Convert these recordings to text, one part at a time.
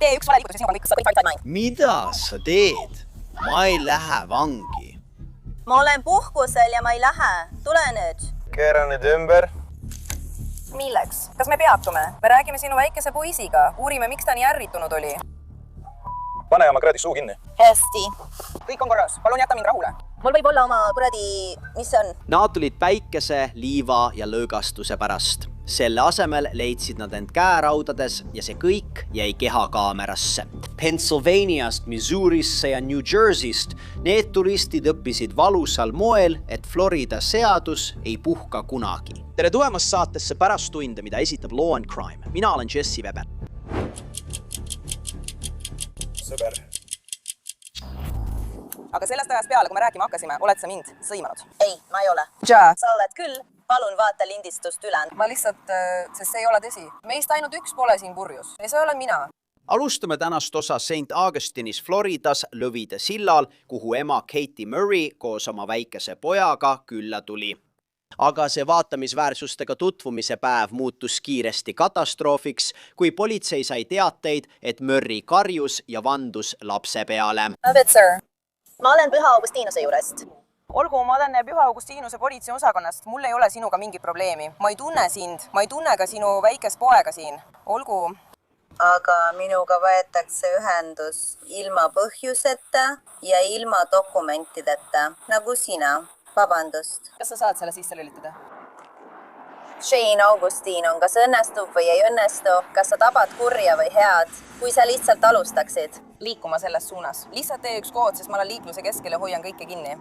tee üks vale liigutus ja sinuga on kõik said main. Mida sa teed? Ma ei lähe vangi. Ma olen puhkusel ja ma ei lähe. Tule nüüd. Keera nüüd ümber. Milleks? Kas me peatume? Me räägime sinu väikese poisiga. Uurime, miks ta nii ärritunud oli. Pane oma kuradi suu kinni. Hästi. Kõik on korras. Palun jäta mind rahule. Mul võib olla oma kuradi... Mis see on? Nad tulid päikese, liiva ja lõõgastuse pärast. Selle asemel leidsid nad end käeraudades ja see kõik jäi kehakaamerasse. Pennsylvaniast, Missourisse ja New Jerseyst need turistid õppisid valusal moel, et Florida seadus ei puhka kunagi. Tere tulemast saatesse Pärast tunde, mida esitab Law and Crime. Mina olen Jesse Weber. Sõber. Aga sellest ajast peale, kui me rääkima hakkasime, oled sa mind sõimanud? Ei, ma ei ole. Ja. Sa oled küll. Palun vaata lindistust üle. Ma lihtsalt, sest see ei ole tõsi. Meist ainult üks pole siin purjus. Ja see olen mina. Alustame tänast osa St. Augustinis, Floridas, Lõvide sillal, kuhu ema Katie Murray koos oma väikese pojaga külla tuli. Aga see vaatamisväärsustega tutvumise päev muutus kiiresti katastroofiks, kui politsei sai teateid, et Murray karjus ja vandus lapse peale. Sir. Ma olen Püha Augustiinuse juurest. Olgu, ma olen Püha Augustiinuse politseiosakonnast. Mul ei ole sinuga mingit probleemi. Ma ei tunne sind. Ma ei tunne ka sinu väikest poega siin. Olgu. Aga minuga võetakse ühendus ilma põhjuseta ja ilma dokumentideta, nagu sina. Vabandust. Kas sa saad selle sisse lülitada? Shane Augustiin on kas õnnestub või ei õnnestu, kas sa tabad kurja või head, kui sa lihtsalt alustaksid. Liikuma selles suunas. Lihtsalt tee üks kood, sest ma olen liikluse keskel ja hoian kõike kinni.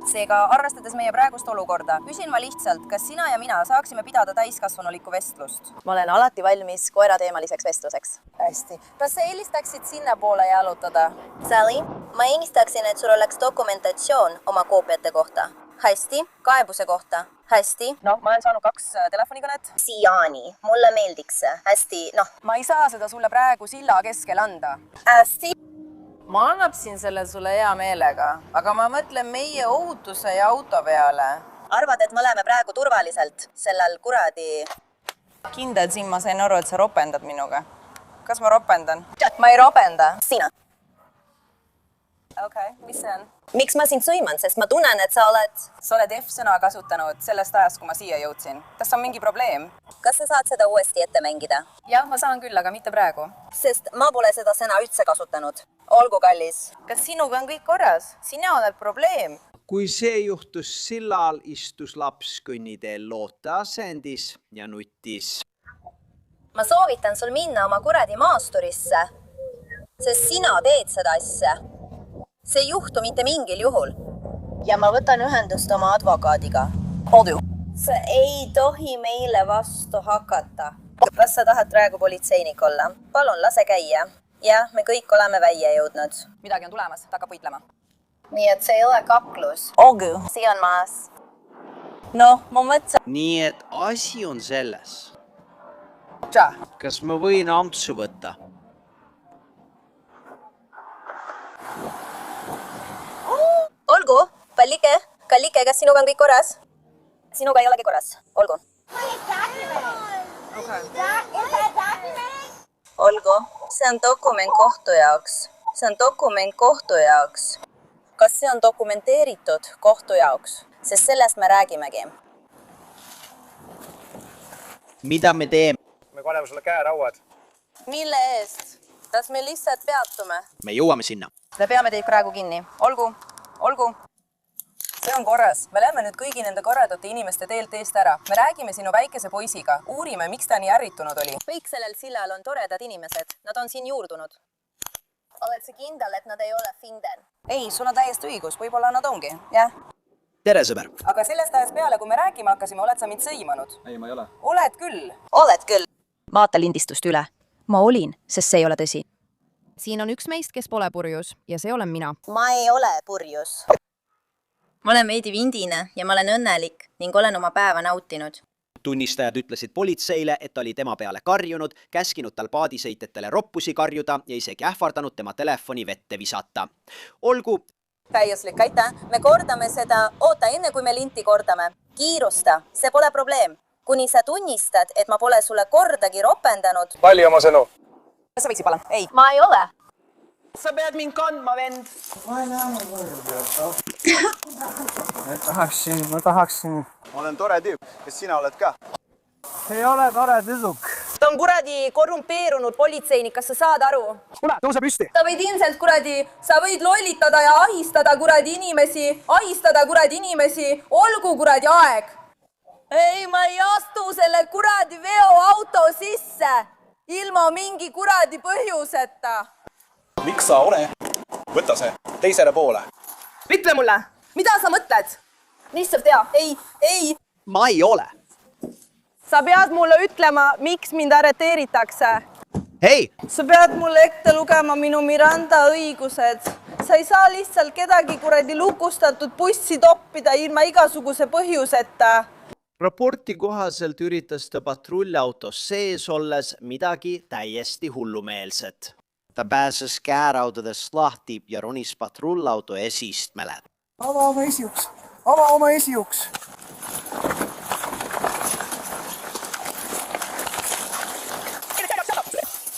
Seega, arvestades meie praegust olukorda, küsin ma lihtsalt, kas sina ja mina saaksime pidada täiskasvanulikku vestlust? Ma olen alati valmis koerateemaliseks vestluseks. Hästi. Kas sa eelistaksid sinna poole jalutada? Sally, ma eelistaksin, et sul oleks dokumentatsioon oma koopiate kohta. Hästi, kaebuse kohta. Hästi. No, ma olen saanud 2 telefonikõnet. Siiani. Mulle meeldiks see. Hästi, Ma ei saa seda sulle praegu silla keskel anda. Hästi. Ma annapsin selle sulle hea meelega, aga ma mõtlen meie ohutuse ja auto peale. Arvad, et me oleme praegu turvaliselt sellel kuradi... Kindel siin ma sain aru, et sa ropendad minuga. Kas ma ropendan? Ma ei ropenda. Sina. Okei, mis see on? Miks ma sind sõiman, sest ma tunnen, et sa oled... Sa oled F-sõna kasutanud sellest ajast, kui ma siia jõudsin. Kas on mingi probleem? Kas sa saad seda uuesti ette mängida? Jah, ma saan küll, aga mitte praegu. Sest ma pole seda sõna üldse kasutanud. Olgu, kallis. Kas sinuga on kõik korras? Sina oled probleem. Kui see juhtus sillal, istus laps kõnniteel looteasendis ja nutis. Ma soovitan sul minna oma kuradi maasturisse, sest sina teed seda asja. See ei juhtu mitte mingil juhul. Ja ma võtan ühendust oma advokaadiga. Oldu. Sa ei tohi meile vastu hakata. Kas sa tahad praegu politseinik olla? Palun, lase käia. Jah, me kõik oleme välja jõudnud. Midagi on tulemas, ta hakkab võitlema. Nii et see ei ole kaklus. Olgu. See on maas. No, ma mõtlesin. Nii et asi on selles. Ja. Kas ma võin ampsu võtta? Olgu, Kallike, kas sinuga on kõik korras? Sinuga ei olegi korras. Olgu. Olgu, see on dokument kohtu jaoks. See on dokument kohtu jaoks. Kas see on dokumenteeritud kohtu jaoks? Sest sellest me räägimegi. Mida me teeme? Me paneme sulle käerauad. Mille eest? Kas me lihtsalt peatume? Me jõuame sinna. Me peame teid praegu kinni. Olgu. See on korras. Me lähme nüüd kõigi nende korradate inimeste teelt eest ära. Me räägime sinu väikese poisiga. Uurime, miks ta nii ärritunud oli. Kõik sellel sillal on toredad inimesed. Nad on siin juurdunud. Oled sa kindel, et nad ei ole finden? Ei, sul on täiesti õigus. Võib-olla nad ongi. Jah. Tere, sõber. Aga sellest ajast peale, kui me rääkima hakkasime, oled sa mind sõimanud? Ei, ma ei ole. Oled küll. Oled küll. Vaata lindistust üle. Ma olin, sest see ei ole tõsi. Siin on üks meist, kes pole purjus ja see olen mina. Ma ei ole purjus. Ma olen veidi vindine ja ma olen õnnelik ning olen oma päeva nautinud. Tunnistajad ütlesid politseile, et ta oli tema peale karjunud, käskinud tal paadisõitjatele roppusi karjuda ja isegi ähvardanud tema telefoni vette visata. Olgu. Täiuslik, aitäh. Me kordame seda. Oota, enne kui me linti kordame. Kiirusta, see pole probleem. Kuni sa tunnistad, et ma pole sulle kordagi ropendanud. Valli oma sõnu. kas sa võiksid palun? Ei. Ma ei ole. Sa pead mind kandma, vend. Ma tahaksin. Ma olen tore tüüp. Kas sina oled ka? Ei ole tore tüdruk. Ta on kuradi korrumpeerunud politseinik, kas sa saad aru? Kuule, tõuse püsti. Sa võid ilmselt kuradi, sa võid lollitada ja ahistada kuradi inimesi, olgu kuradi aeg. Ei, ma ei astu selle kuradi veoauto sisse ilma mingi kuradi põhjuseta. Miks sa ole? Võta see teisele poole. Ütle mulle, mida sa mõtled? Lihtsalt tea, ei. Ma ei ole. Sa pead mulle ütlema, miks mind arreteeritakse. Hei, Sa pead mulle ette lugema minu Miranda õigused. Sa ei saa lihtsalt kedagi kuradi lukustatud bussi toppida ilma igasuguse põhjuseta. raporti kohaselt üritas ta patrulliautos sees olles midagi täiesti hullumeelset. Ta pääses käärautodest lahti ja ronis patrullauto esistmele. Ava oma esiuks.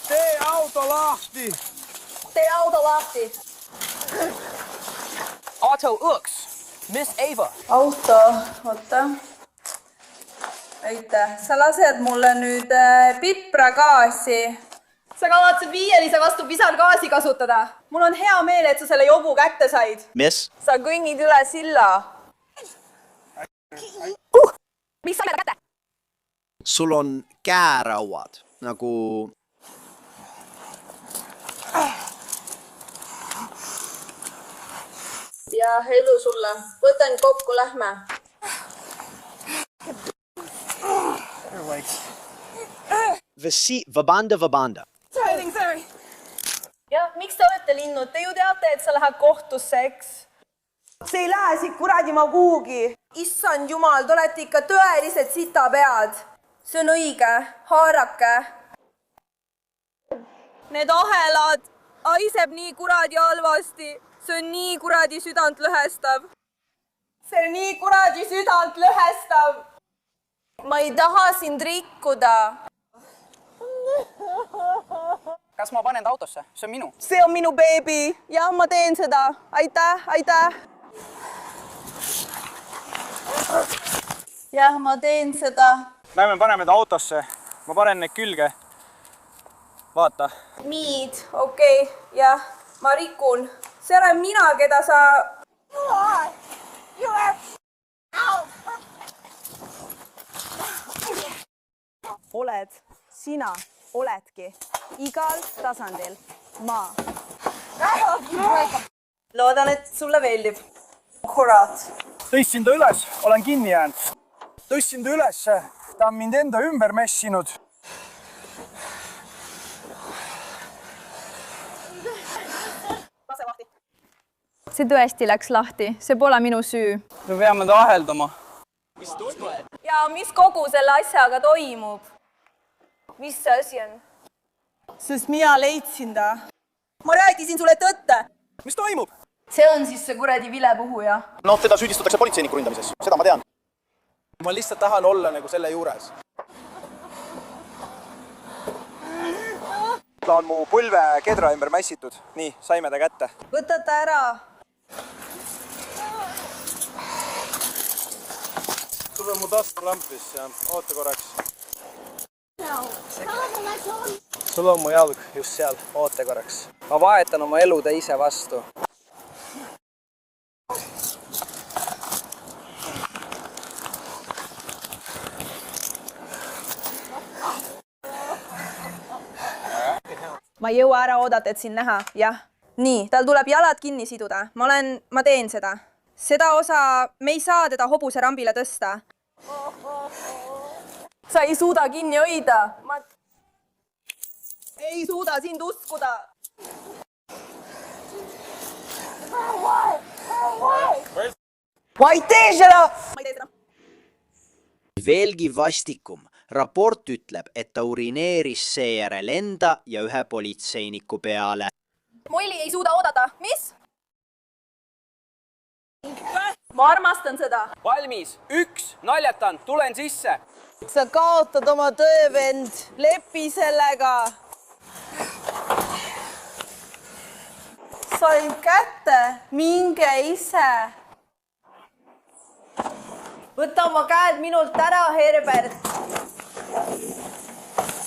Tee auto lahti. Tee auto lahti. Auto uks. Miss Ava. Auto, oota. Aitäh, sa lased mulle nüüd pipragaasi. Sa kavatsed viielise vastu pisargaasi kasutada. Mul on hea meel, et sa selle jobu kätte said. Mis? Sa kõnnid üle silla. Mis sai kätte? Sul on käärauad nagu... Ja elu sulle. Võtan kokku, lähme. Vabanda. Sorry. Ja, miks te olete linnud? Te ju teate, et sa lähed kohtusse, eks? See ei lähe siit kuradi ma kuhugi. Issand jumal, te olete ikka tõelised sitapead. See on õige. Haarake. Need ahelad aiseb nii kuradi halvasti. See on nii kuradi südant lõhestav. See on nii kuradi südant lõhestav. Ma ei taha sind rikkuda. Kas ma panen ta autosse? See on minu. See on minu beebi. Jah, ma teen seda. Aitäh. Jah, ma teen seda. Lähme paneme ta autosse. Ma panen need külge. Vaata. Miid, okei. Jah, ma rikun. See olen mina, keda sa... Oled. Sina oledki. Igal tasandil. Ma. Loodan, et sulle meeldib. Kurat. Tõstsin ta üles. Olen kinni jäänud. Tõstsin ta üles. Ta on mind enda ümber messinud. see tõesti läks lahti, see pole minu süü. Me peame ta aheldama. Ja mis kogu selle asjaga toimub? Mis see asi on? Sest mina leidsin ta. Ma rääkisin sulle tõtte. Mis toimub? See on siis see kuradi vilepuhuja. No, teda süüdistatakse politseiniku ründamises. Seda ma tean. Ma lihtsalt tahan olla nagu selle juures. Ta on mu põlve kedra ümber mässitud. Nii, saime ta kätte. Võta ta ära. Tule mu taskulampisse. Oota korraks. Sul on mu jalg just seal. Oota korraks. Ma vahetan oma elu teise vastu. Ma ei jõua ära oodata, et sind näha, jah. Nii, tal tuleb jalad kinni siduda. Ma teen seda. Seda osa, me ei saa teda hobuse rambile tõsta. Sa ei suuda kinni hoida. Ma ei suuda sind uskuda. Ma ei tee seda! Veelgi vastikum. Raport ütleb, et ta urineeris seejärel enda ja ühe politseiniku peale. Molli ei suuda oodata. Mis? Ma armastan seda. Valmis. 1. Naljatan. Tulen sisse. Sa kaotad oma töö, vend. Lepi sellega. sain kätte, minge ise. Võta oma käed minult ära, Herbert.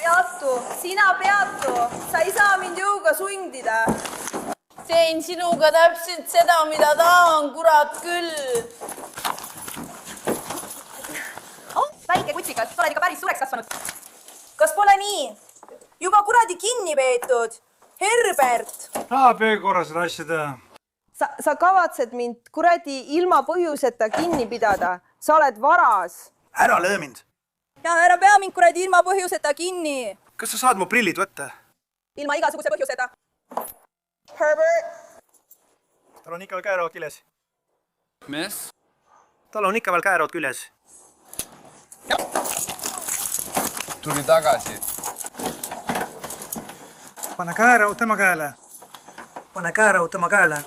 Peatu, sina peatu, sa ei saa mind jõuga sundida. Teen sinuga täpselt seda, mida tahan, kurat küll. Väike kutsikas, sa oled ikka päris suureks kasvanud. Kas pole nii? Juba kuradi kinni peetud. Herbert! Tahab öökorra seda asja teha. Sa kavatsed mind kuradi ilma põhjuseta kinni pidada. Sa oled varas. Ära löö mind. Ja ära pea mind kuradi ilma põhjuseta kinni. Kas sa saad mu prillid võtta? Ilma igasuguse põhjuseta. Herbert! Tal on ikka veel käerood küljes. Mis? Tal on ikka veel käerood küljes. Tuli tagasi. Pane käeraud tema käele. Pane käeraud tema käele.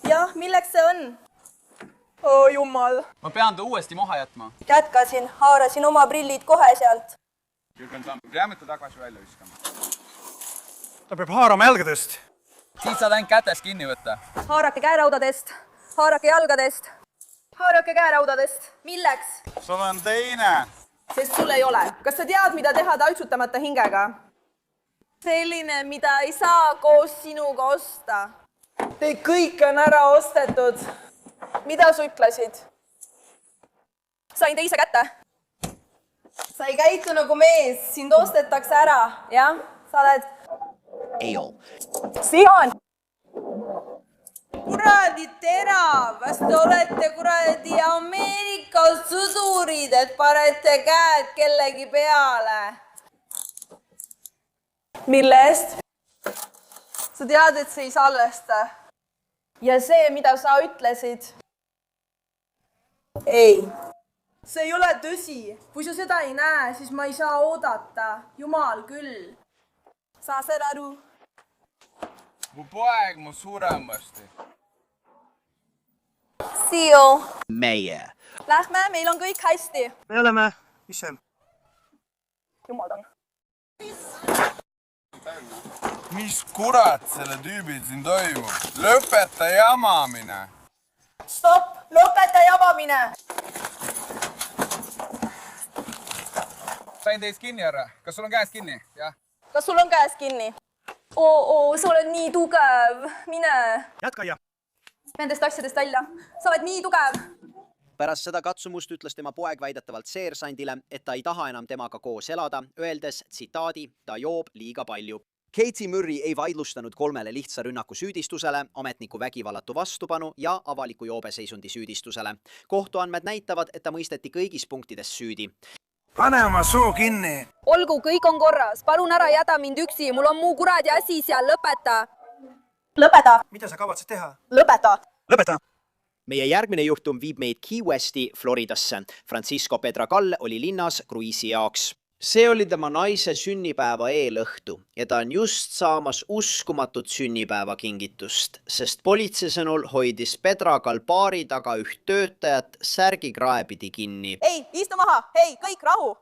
Jah, milleks see on? Oo, jumal. Ma pean ta uuesti maha jätma. Jätkasin, haarasin oma prillid kohe sealt. Peame ta tagasi välja viskama. Ta peab haarama jalgadest. Siis saad ainult kätes kinni võtta. Haarake käeraudadest, haarake jalgadest, haarake käeraudadest. Milleks? sul on teine. Sest sul ei ole. Kas sa tead, mida teha taitsutamata hingega? Selline, mida ei saa koos sinuga osta. Te kõik on ära ostetud. Mida sa ütlesid? Sain teise kätte. Sa ei käitu nagu mees, sind ostetakse ära, jah? Sa oled... Ei ole. Sihan! Kuradi terav, kas te olete kuradi Ameerika sõdurid, et panete käed kellegi peale? Mille eest? Sa tead, et see ei salvesta. Ja see, mida sa ütlesid? Ei. See ei ole tõsi. Kui sa seda ei näe, siis ma ei saa oodata. Jumal küll. Saa seda aru? Mu poeg mu suremasti. Seal. Meie. Lähme, meil on kõik hästi. Me oleme. Mis see? Jumal on. Mis kurat selle tüübil siin toimub? Lõpeta jamamine. Stopp, lõpeta jabamine. Sain teist kinni, härra. Kas sul on käest kinni? Jah. Kas sul on käes kinni? Sa oled nii tugev. Mine. Jätka ja. Nendest asjadest välja. Sa oled nii tugev. Pärast seda katsumust ütles tema poeg väidetavalt seersandile, et ta ei taha enam temaga koos elada, öeldes, tsitaadi, ta joob liiga palju. Katie Murray ei vaidlustanud 3 lihtsa rünnaku süüdistusele, ametniku vägivallatu vastupanu ja avaliku joobeseisundi süüdistusele. Kohtuandmed näitavad, et ta mõisteti kõigis punktides süüdi. Pane oma suu kinni. Olgu, kõik on korras. Palun ära jäda mind üksi. Mul on muu kuradi asi seal. Lõpeta. Lõpeta. Mida sa kavatsed teha? Lõpeta. Lõpeta. Meie järgmine juhtum viib meid Key Westi, Floridasse. Francisco Pedragal oli linnas kruiisi jaoks. See oli tema naise sünnipäeva eelõhtu ja ta on just saamas uskumatut sünnipäevakingitust, sest politsei sõnul hoidis Pedragal baari taga üht töötajat särgikrae pidi kinni. Ei, istu maha. Hei, kõik rahu.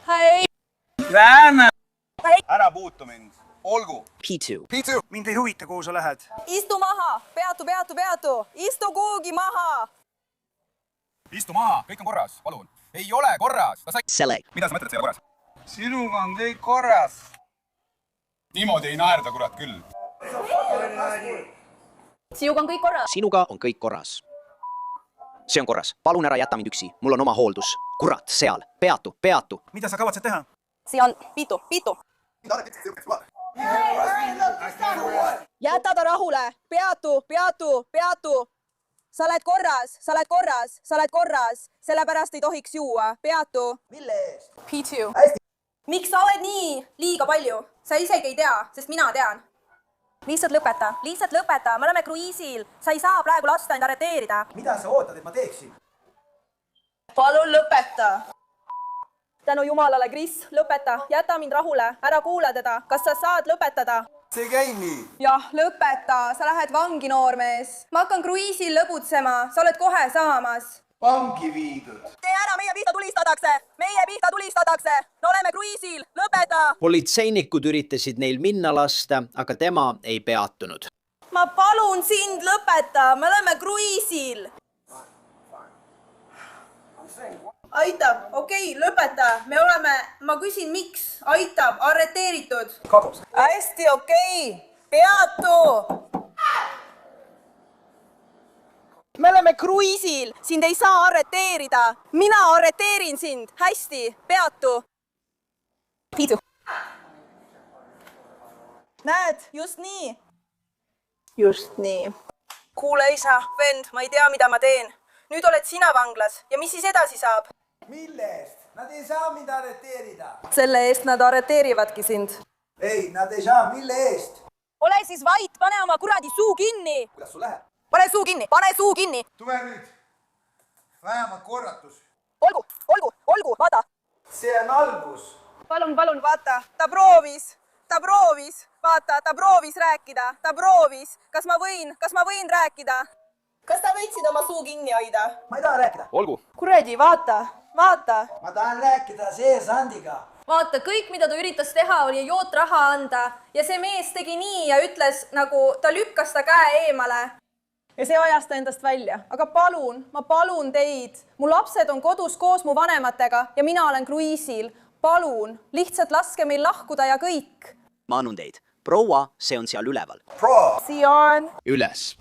Hei. Lääne! Ära puutu mind. Olgu. P2. P2. Mind ei huvita, kuhu sa lähed. Istu maha. Peatu. Istu kuhugi maha. Istu maha. Kõik on korras. Palun. Ei ole korras. Select. Mida sa mõtled, see ei ole korras? Sinuga on kõik korras. Niimoodi ei naerda, kurat küll. Sinuga on kõik korras. Sinuga on kõik korras. See on korras. Palun ära jäta mind üksi. Mul on oma hooldus. Kurat, seal. Peatu. Mida sa kavatsed teha? See on pitu. Jäta ta rahule. Peatu. Sa oled korras. Sellepärast ei tohiks juua. Peatu. Mille eest? P2. Miks sa oled nii? Liiga palju. Sa isegi ei tea, sest mina tean. Lihtsalt lõpeta. Me oleme kruiisil. Sa ei saa praegu lasta end arreteerida. Mida sa ootad, et ma teeksin? Palun lõpeta. Tänu jumalale, Chris, lõpeta. Jäta mind rahule. Ära kuula teda. Kas sa saad lõpetada? See ei käi nii. Jah, lõpeta. Sa lähed vangi, noormees. Ma hakkan kruiisil lõbutsema. Sa oled kohe saamas. vangi viidud. tee ära, meie pihta tulistatakse! Meie pihta tulistatakse! Me oleme kruiisil! Lõpeta! politseinikud üritasid neil minna lasta, aga tema ei peatunud. Ma palun sind, lõpeta! Me oleme kruiisil! Aitab, okei, lõpeta! Me oleme, ma küsin, miks? Aitab, arreteeritud! Kadus. Hästi, okei! Peatu! Me oleme kruiisil! Sind ei saa arreteerida! Mina arreteerin sind! Hästi, peatu! Piidu! Näed, just nii! Just nii. Kuule, isa, vend, ma ei tea, mida ma teen. Nüüd oled sina vanglas ja mis siis edasi saab? Mille eest? Nad ei saa mind arreteerida. Selle eest nad arreteerivadki sind. Ei, nad ei saa. Mille eest? Ole siis vait, pane oma kuradi suu kinni! Kuidas sul läheb? Pane suu kinni, pane suu kinni! tule nüüd. Vähemalt korratus. Olgu, vaata! See on albus. Palun, vaata, ta proovis, vaata, ta proovis rääkida, ta proovis. Kas ma võin rääkida? Kas ta võitsid oma suu kinni hoida? Ma ei taha rääkida. Olgu. Kuradi, vaata! Ma tahan rääkida seersandiga. Vaata, kõik, mida ta üritas teha, oli jootraha anda ja see mees tegi nii ja ütles, nagu ta lükkas ta käe eemale. Ja see ajas ta endast välja. Aga ma palun teid. Mu lapsed on kodus koos mu vanematega ja mina olen kruiisil. Palun, lihtsalt laske meil lahkuda ja kõik. Ma annun teid. Proua, see on seal üleval. Siia on. Üles.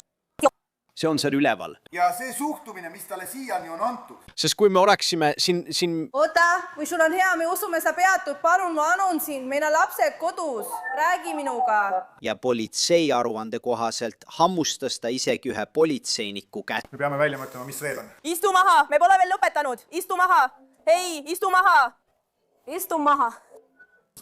See on seal üleval. Ja see suhtumine, mis talle siiani on antud. Sest kui me oleksime siin... Oota, või sul on hea, me usume, sa peatud. Palun, ma anun sind. Meil on lapsed kodus. Räägi minuga. Ja politsei aruande kohaselt hammustas ta isegi ühe politseiniku kätt. Me peame välja mõtlema, mis veel on. Istu maha, me pole veel lõpetanud. Istu maha. Hei, istu maha. Istu maha.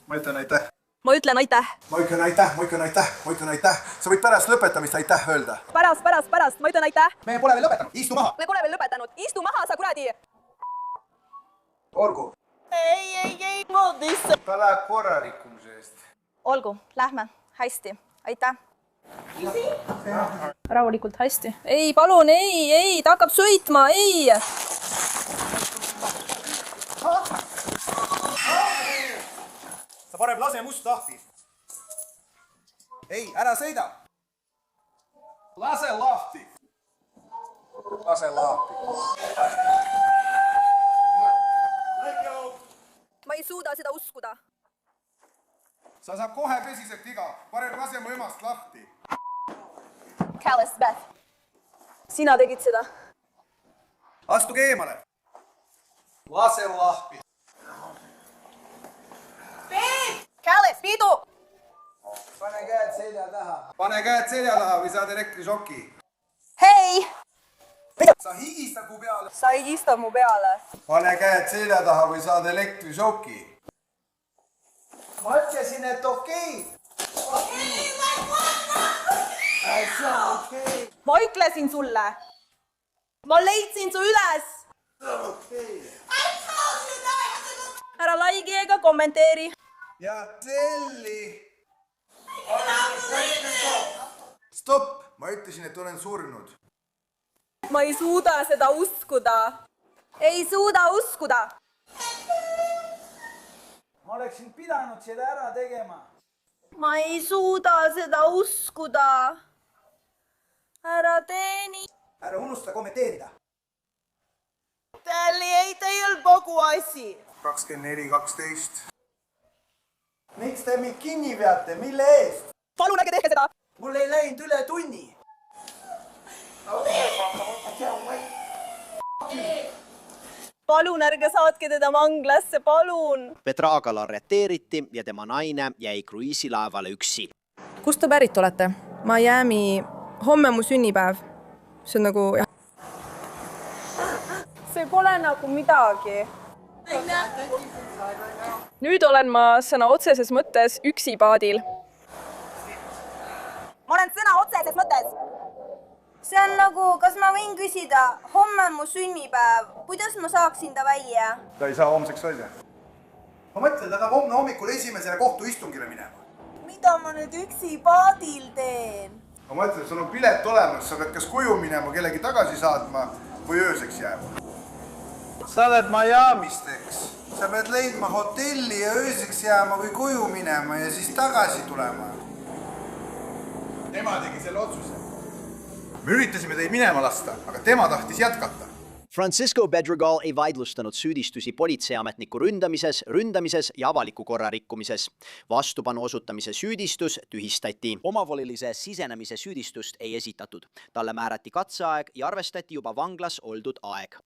Ma ütlen aitäh. Ma ütlen aitäh. Ma ütlen aitäh. Sa võid pärast lõpetamist aitäh öelda. Pärast. Ma ütlen aitäh. Me pole veel lõpetanud. Istu maha. Me pole veel lõpetanud. Istu maha, sa kuradi. Olgu. Ei, moodis. Ta läheb korrarikkumise eest. Olgu, lähme. Hästi. Aitäh. Rahulikult, hästi. Ei, palun, ei, ta hakkab sõitma, ei. Sa parem lase must lahti. Ei, ära sõida. Lase lahti. Ma ei suuda seda uskuda. Sa saab kohe tõsiselt viga. Parem lase mu emast lahti. Callis, Beth. Sina tegid seda. Astuge eemale. Lase lahti. Callis, piidu! Pane käed selja taha. Pane käed selja taha või saad elektrišoki. Hei! Sa higistad mu peale. Sa higistad mu peale. Pane käed selja taha või saad elektrišoki. Ma ütlesin, et okei. Ma ütlesin sulle. Ma leidsin su üles. Ära laigi ega kommenteeri. Ja selli. Stopp! Ma ütlesin, et olen surnud. Ma ei suuda seda uskuda. Ei suuda uskuda. Ma oleksin pidanud seda ära tegema. Ma ei suuda seda uskuda. Ära tee nii. Ära unusta kommenteerida. Tälli ei teil kogu asi. 24:12. Miks te mind kinni peate? Mille eest? Palun ärge tehke seda. Mul ei läinud üle tunni. Palun ärge saatke teda vanglasse, palun. Petragal arreteeriti ja tema naine jäi kruiisilaevale üksi. Kust te pärit olete? Miami. Homme mu sünnipäev. See on nagu... See pole nagu midagi. Nüüd olen ma sõna otseses mõttes üksi paadil. Ma olen sõna otseses mõttes. See on nagu, kas ma võin küsida, homme on mu sünnipäev, kuidas ma saaksin ta välja? Ta ei saa homseks välja. Ma mõtlen, ta tahab homne hommikul esimesele kohtuistungile minema. Mida ma nüüd üksi paadil teen? Ma mõtlen, sul on pilet olemas, sa pead kas koju minema, kellegi tagasi saatma või ööseks jääma. Sa oled Miamist, eks? Sa pead leidma hotelli ja ööseks jääma või koju minema ja siis tagasi tulema. Tema tegi selle otsuse. Me üritasime teid minema lasta, aga tema tahtis jätkata. Francisco Bedregal ei vaidlustanud süüdistusi politseiametniku ründamises ja avaliku korra rikkumises. Vastupanu osutamise süüdistus tühistati. Omavolilise sisenemise süüdistust ei esitatud. Talle määrati katseaeg ja arvestati juba vanglas oldud aeg.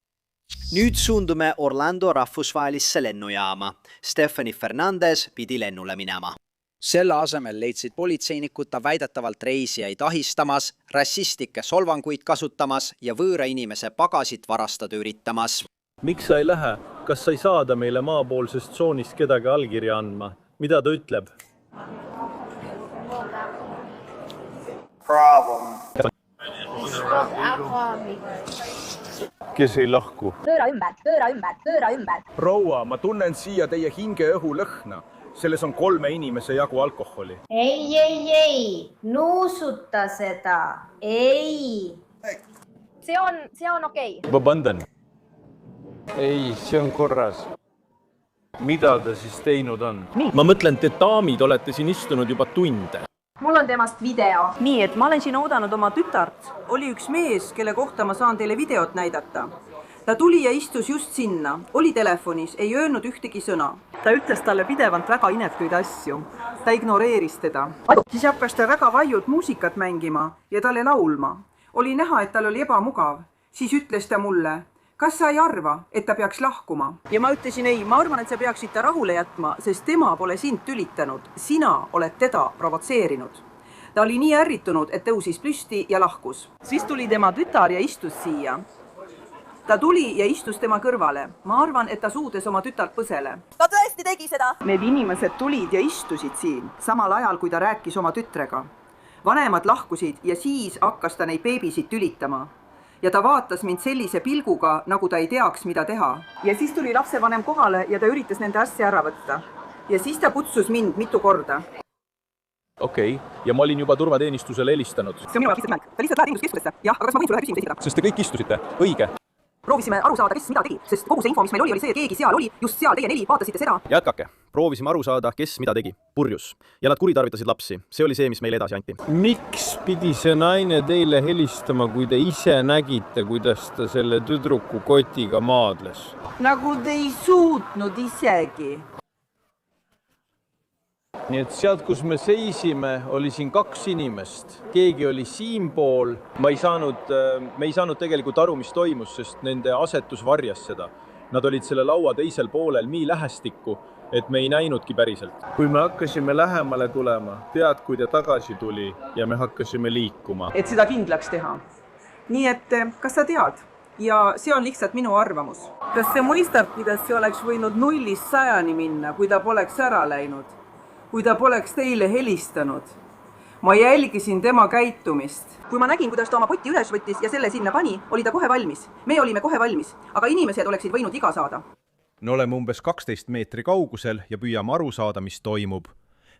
Nüüd suundume Orlando rahvusvahelisse lennujaama. Stephanie Fernandez pidi lennule minema. Selle asemel leidsid politseinikud ta väidetavalt reisijaid ahistamas, rassistlikke solvanguid kasutamas ja võõra inimese pagasit varastada üritamas. Miks sa ei lähe? Kas sa ei saada meile maapoolsest tsoonist kedagi allkirja andma? Mida ta ütleb? Problem. Kes ei lahku? Pööra ümber. Proua, ma tunnen siia teie hinge õhu lõhna. Selles on 3 inimese jagu alkoholi. Ei, nuusuta seda. Ei. See on okei. Vabandan. Ei, see on korras. Mida ta siis teinud on? Ma mõtlen, te daamid olete siin istunud juba tunde. Mul on temast video. Nii, et ma olen siin oodanud oma tütart. Oli üks mees, kelle kohta ma saan teile videot näidata. Ta tuli ja istus just sinna, oli telefonis, ei öelnud ühtegi sõna. Ta ütles talle pidevalt väga inetuid asju. Ta ignoreeris teda. Siis hakkas ta väga valjut muusikat mängima ja talle laulma. Oli näha, et tal oli ebamugav. Siis ütles ta mulle, kas sa ei arva, et ta peaks lahkuma? Ja ma ütlesin ei, ma arvan, et sa peaksid ta rahule jätma, sest tema pole sind tülitanud. Sina oled teda provotseerinud. Ta oli nii ärritunud, et tõusis püsti ja lahkus. Siis tuli tema tütar ja istus siia. Ta tuli ja istus tema kõrvale. Ma arvan, et ta suudes oma tütart põsele. Ta tõesti tegi seda. Need inimesed tulid ja istusid siin, samal ajal, kui ta rääkis oma tütrega. Vanemad lahkusid ja siis hakkas ta neid beebisid tülitama. Ja ta vaatas mind sellise pilguga, nagu ta ei teaks, mida teha. Ja siis tuli lapsevanem kohale ja ta üritas nende asja ära võtta. Ja siis ta kutsus mind mitu korda. Okei, ja ma olin juba turvateenistusele helistanud. See on minu jaoks lihtsalt mäng. Ta lihtsalt lähed ringuskeskusesse. Jah, aga kas ma võin sulle ühe küsimuse esitada? Sest te kõik istusite. Õige. Proovisime aru saada, kes mida tegi, sest kogu see info, mis meil oli see, keegi seal oli, just seal teie 4 vaatasite seda. Jätkake. Proovisime aru saada, kes mida tegi. Purjus. Ja nad kuritarvitasid lapsi. See oli see, mis meile edasi anti. Miks pidi see naine teile helistama, kui te ise nägite, kuidas ta selle tüdruku kotiga maadles? Nagu te ei suutnud isegi. Nii et sealt, kus me seisime, oli siin 2 inimest. Keegi oli siinpool. Me ei saanud tegelikult aru, mis toimus, sest nende asetus varjas seda. Nad olid selle laua teisel poolel nii lähestikku, et me ei näinudki päriselt. Kui me hakkasime lähemale tulema, tead, kui ta tagasi tuli ja me hakkasime liikuma. Et seda kindlaks teha. Nii et, kas sa tead? Ja see on lihtsalt minu arvamus. Kas see mõistab, kuidas see oleks võinud 0-100 minna, kui ta poleks ära läinud? Kui ta poleks teile helistanud. Ma jälgisin tema käitumist. Kui ma nägin, kuidas ta oma poti üles võttis ja selle sinna pani, oli ta kohe valmis. Me olime kohe valmis, aga inimesed oleksid võinud iga saada. Me oleme umbes 12 meetri kaugusel ja püüame aru saada, mis toimub.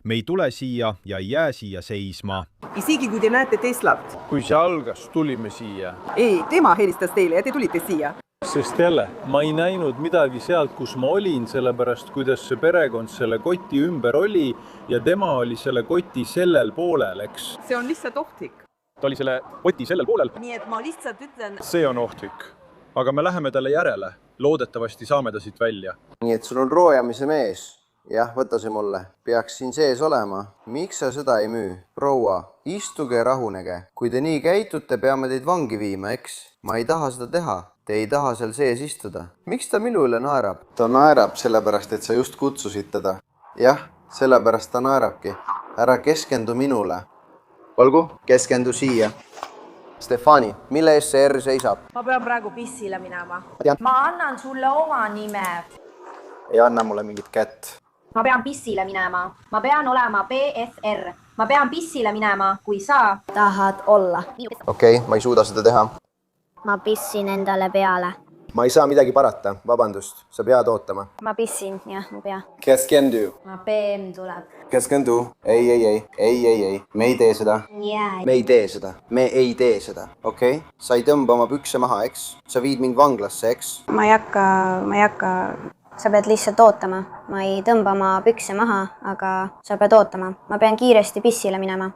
Me ei tule siia ja ei jää siia seisma. Isegi kui te näete Teslat. Kui see algas, tulime siia. Ei, tema helistas teile ja te tulite siia. Sest jälle, ma ei näinud midagi sealt, kus ma olin, sellepärast kuidas see perekond selle koti ümber oli ja tema oli selle koti sellel poolel, eks? See on lihtsalt ohtlik. Ta oli selle koti sellel poolel. Nii et ma lihtsalt ütlen... See on ohtlik. Aga me läheme talle järele. Loodetavasti saame ta siit välja. Nii et sul on roojamise mees. Jah, võta see mulle. Peaks siin sees olema. Miks sa seda ei müü? Proua, istuge ja rahunege. Kui te nii käitute, peame teid vangi viima, eks? Ma ei taha seda teha. Te ei taha seal sees istuda. Miks ta minu üle naerab? Ta naerab sellepärast, et sa just kutsusid teda. Jah, sellepärast ta naerabki. Ära keskendu minule. Olgu, keskendu siia. Stefani, mille eest see R seisab? Ma pean praegu pissile minema. Ma annan sulle oma nime. Ei anna mulle mingit kätt. Ma pean pissile minema. Ma pean olema BFR. Ma pean pissile minema, kui sa tahad olla. Okei, ma ei suuda seda teha. Ma pissin endale peale. ma ei saa midagi parata, vabandust, sa pead ootama. ma pissin, jah, mu pea. Keskendu. ma PM tuleb. Keskendu. Ei. Me ei tee seda. Jää. Me ei tee seda. Me ei tee seda. Okei? Sa ei tõmba oma pükse maha, eks? Sa viid mind vanglasse, eks? ma ei hakka. Sa pead lihtsalt ootama. Ma ei tõmba oma pükse maha, aga sa pead ootama. Ma pean kiiresti pissile minema.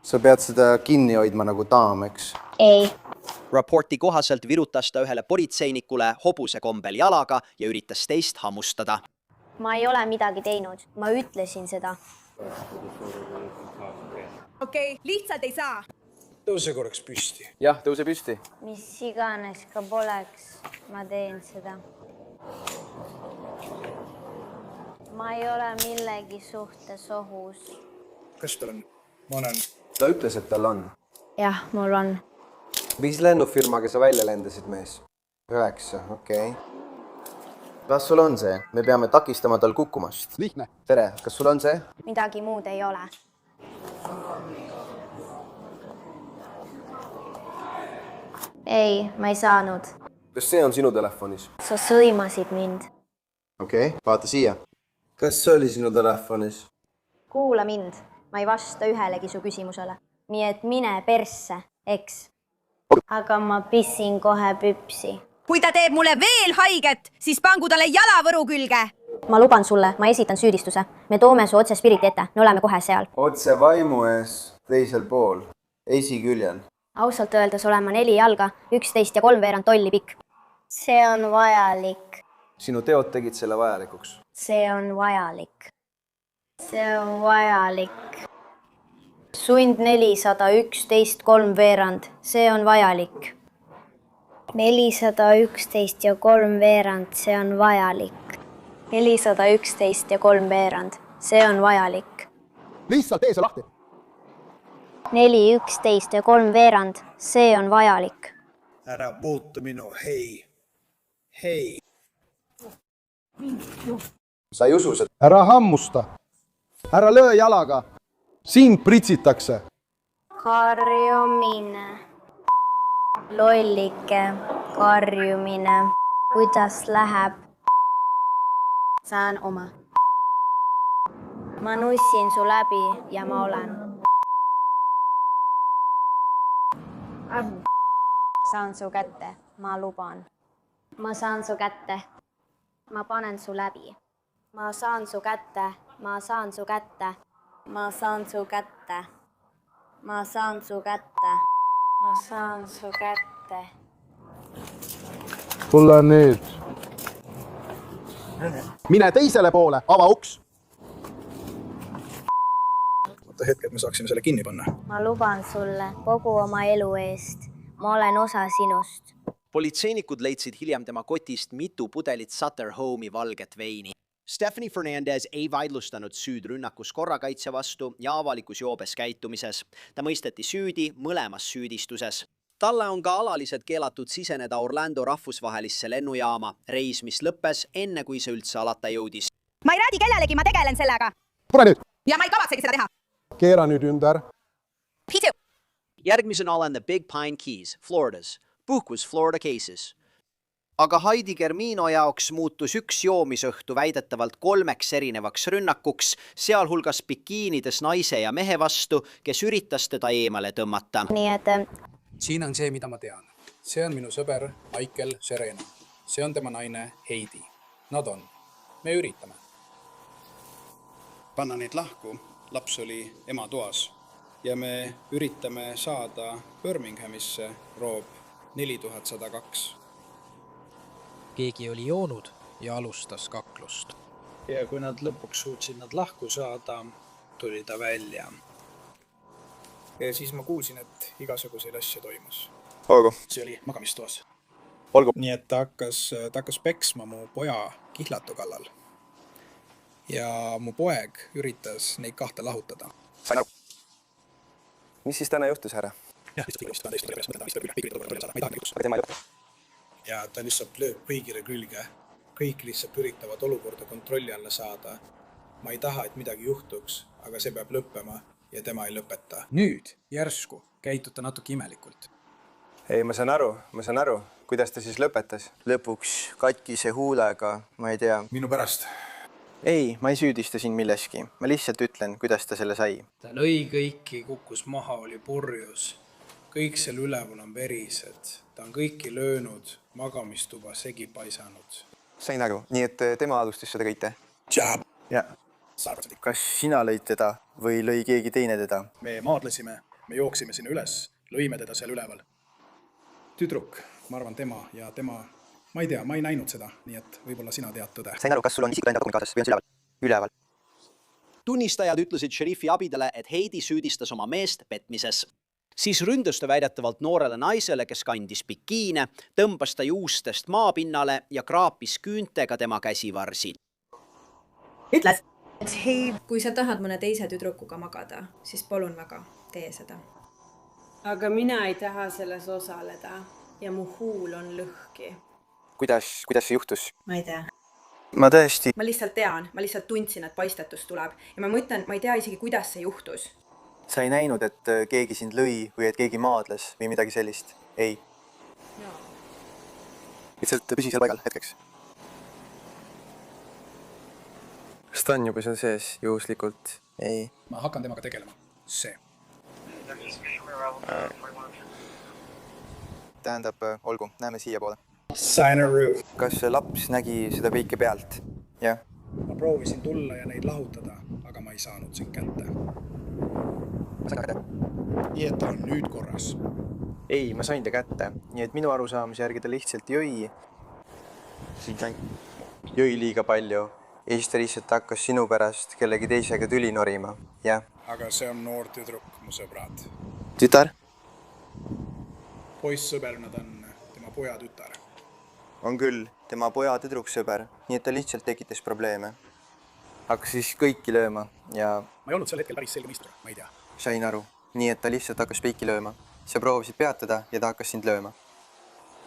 Sa pead seda kinni hoidma nagu daam, eks? Ei. Raporti kohaselt virutas ta ühele politseinikule hobuse kombel jalaga ja üritas teist hammustada. ma ei ole midagi teinud. Ma ütlesin seda. Okei, lihtsalt ei saa. Tõuse korraks püsti. Jah, tõuse püsti. Mis iganes ka poleks, ma teen seda. Ma ei ole millegi suhtes ohus. Kas tal on? Ma olen. Ta ütles, et tal on. Jah, mul on. Mis lennufirmaga sa välja lendasid, mees? 9, okei. Kas sul on see? Me peame takistama tal kukkumast. Lihtne. Tere, kas sul on see? Midagi muud ei ole. Ei, ma ei saanud. Kas see on sinu telefonis? Sa sõimasid mind. Okei, vaata siia. Kas see oli sinu telefonis? Kuula mind. Ma ei vasta ühelegi su küsimusele. Nii et mine persse, eks? Aga ma pissin kohe püpsi. Kui ta teeb mulle veel haiget, siis pangu talle jalavõru külge. Ma luban sulle, ma esitan süüdistuse. Me toome su otse spiriti ette. Me oleme kohe seal. Otse vaimu ees, teisel pool, esiküljel. Ausalt öeldes olen ma 4 jalga, 11 ja 3/4 tolli pikk. See on vajalik. Sinu teod tegid selle vajalikuks. See on vajalik. See on vajalik. Sund 411 3/4. See on vajalik. 411 ja 3/4. See on vajalik. 411 ja 3/4. See on vajalik. Lihtsalt tee see lahti. 411 ja 3/4. See on vajalik. Ära puutu minu, hei. Hei. Sa ei usu seda? Ära hammusta. Ära löö jalaga. Sind pritsitakse. Karjumine. Lollike. Karjumine. Kuidas läheb? Saan oma. Ma nussin su läbi ja ma olen. Saan su kätte, ma luban. Ma saan su kätte. Ma panen su läbi. Ma saan su kätte, ma saan su kätte. Ma saan su kätte. Ma saan su kätte. Ma saan su kätte. Tule nüüd. Mine teisele poole, ava uks. Võtta hetke, et me saaksime selle kinni panna. Ma luban sulle kogu oma elu eest. Ma olen osa sinust. Politseinikud leidsid hiljem tema kotist mitu pudelit Sutter Home'i valget veini. Stephanie Fernandez ei vaidlustanud süüd rünnakus korrakaitse vastu ja avalikus joobes käitumises. Ta mõisteti süüdi mõlemas süüdistuses. Talle on ka alaliselt keelatud siseneda Orlando rahvusvahelisse lennujaama, reis, mis lõppes enne, kui see üldse alata jõudis. Ma ei räägi kellelegi, ma tegelen sellega. Tule nüüd. Ja ma ei kavatsegi seda teha. Keera nüüd ümber. Pitu. Järgmisena olen The Big Pine Keys, Floridas. Puhkus Florida cases. Aga Heidi Germino jaoks muutus üks joomisõhtu väidetavalt 3 erinevaks rünnakuks, sealhulgas bikiinides naise ja mehe vastu, kes üritas teda eemale tõmmata. Nii et Siin on see, mida ma tean. See on minu sõber Michael Serena. See on tema naine Heidi. Nad on. Me üritame. Panna neid lahku. Laps oli ema toas. Ja me üritame saada Birminghamisse roob 4102. Keegi oli joonud ja alustas kaklust. Ja kui nad lõpuks suutsid nad lahku saada, tuli ta välja. Ja siis ma kuulsin, et igasuguseid asju toimus. Olgu. See oli magamistoas. Olgu. Nii et ta hakkas peksma mu poja kihlatu kallal. Ja mu poeg üritas neid kahte lahutada. Sain aru. Mis siis täna juhtus, härra? Jah, ja ta lihtsalt lööb kõigile külge. Kõik lihtsalt üritavad olukorda kontrolli alla saada. Ma ei taha, et midagi juhtuks, aga see peab lõppema ja tema ei lõpeta. Nüüd järsku käitub ta natuke imelikult. ei, ma saan aru. Kuidas ta siis lõpetas? lõpuks katkise huulega, ma ei tea. Minu pärast. Ei, ma ei süüdista siin milleski. Ma lihtsalt ütlen, kuidas ta selle sai. Ta lõi kõiki, kukkus maha, oli purjus. Kõik seal üleval on verised. Ta on kõiki löönud, magamistuba segi paisanud. Sain aru, nii et tema alustas seda kõike? Ja. Kas sina lõid teda või lõi keegi teine teda? Me maadlesime, me jooksime sinna üles, lõime teda seal üleval. Tüdruk, ma arvan tema ja tema, ma ei tea, ma ei näinud seda, nii et võib-olla sina tead tõde. Sain aru, kas sul on isikutõend dokument kaasas või on see üleval? Üleval. Tunnistajad ütlesid šerifi abidele, et Heidi süüdistas oma meest petmises. Siis ründas ta väidetavalt noorele naisele, kes kandis bikiine, tõmbas ta juustest maapinnale ja kraapis küüntega tema käsivarsi. Ütles, et hei, kui sa tahad mõne teise tüdrukuga magada, siis palun väga, tee seda. Aga mina ei taha selles osaleda ja mu huul on lõhki. Kuidas see juhtus? Ma ei tea. Ma tõesti... Ma lihtsalt tean, ma lihtsalt tundsin, et paistetus tuleb. Ja ma mõtlen, ma ei tea isegi, kuidas see juhtus. Sa ei näinud, et keegi sind lõi või et keegi maadles või midagi sellist? Ei. Lihtsalt püsi seal paigal hetkeks. Kas ta on juba seal sees juhuslikult? Ei. Ma hakkan temaga tegelema. See. Tähendab, olgu, näeme siia poole. Sainaroo. Kas laps nägi seda kõike pealt? Jah. Ma proovisin tulla ja neid lahutada, aga ma ei saanud sind kätte. Ma sain kätte. Nii et ta on nüüd korras. Ei, ma sain ta kätte. Nii et minu arusaamise järgi ta lihtsalt jõi. Jõi liiga palju. Ja siis ta lihtsalt hakkas sinu pärast kellegi teisega tüli norima. Jah. Aga see on noor tüdruk, mu sõbrad. Tütar? Poissõber, nad on tema poja tütar. On küll, tema poja tüdruksõber, nii et ta lihtsalt tekitas probleeme. Hakkas siis kõiki lööma ja... Ma ei olnud sel hetkel päris selge mõistur, ma ei tea. Sain aru, nii et ta lihtsalt hakkas kõiki lööma. Sa proovisid peatada ja ta hakkas sind lööma.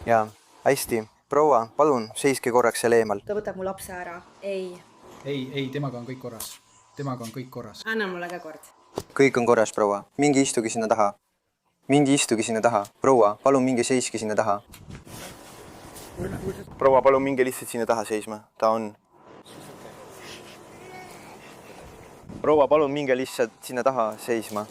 Ja, hästi. Proua, palun, seiske korraks seal eemal. Ta võtab mu lapse ära. Ei. Ei, temaga on kõik korras. Temaga on kõik korras. Anna mulle ka kord. Kõik on korras, proua. Mingi istugi sinna taha. Mingi istugi sinna taha. Proua, palun minge seiske sinna taha. Proua, palun minge lihtsalt sinna taha seisma. Ta on. Proua, palun minge lihtsalt sinna taha seisma.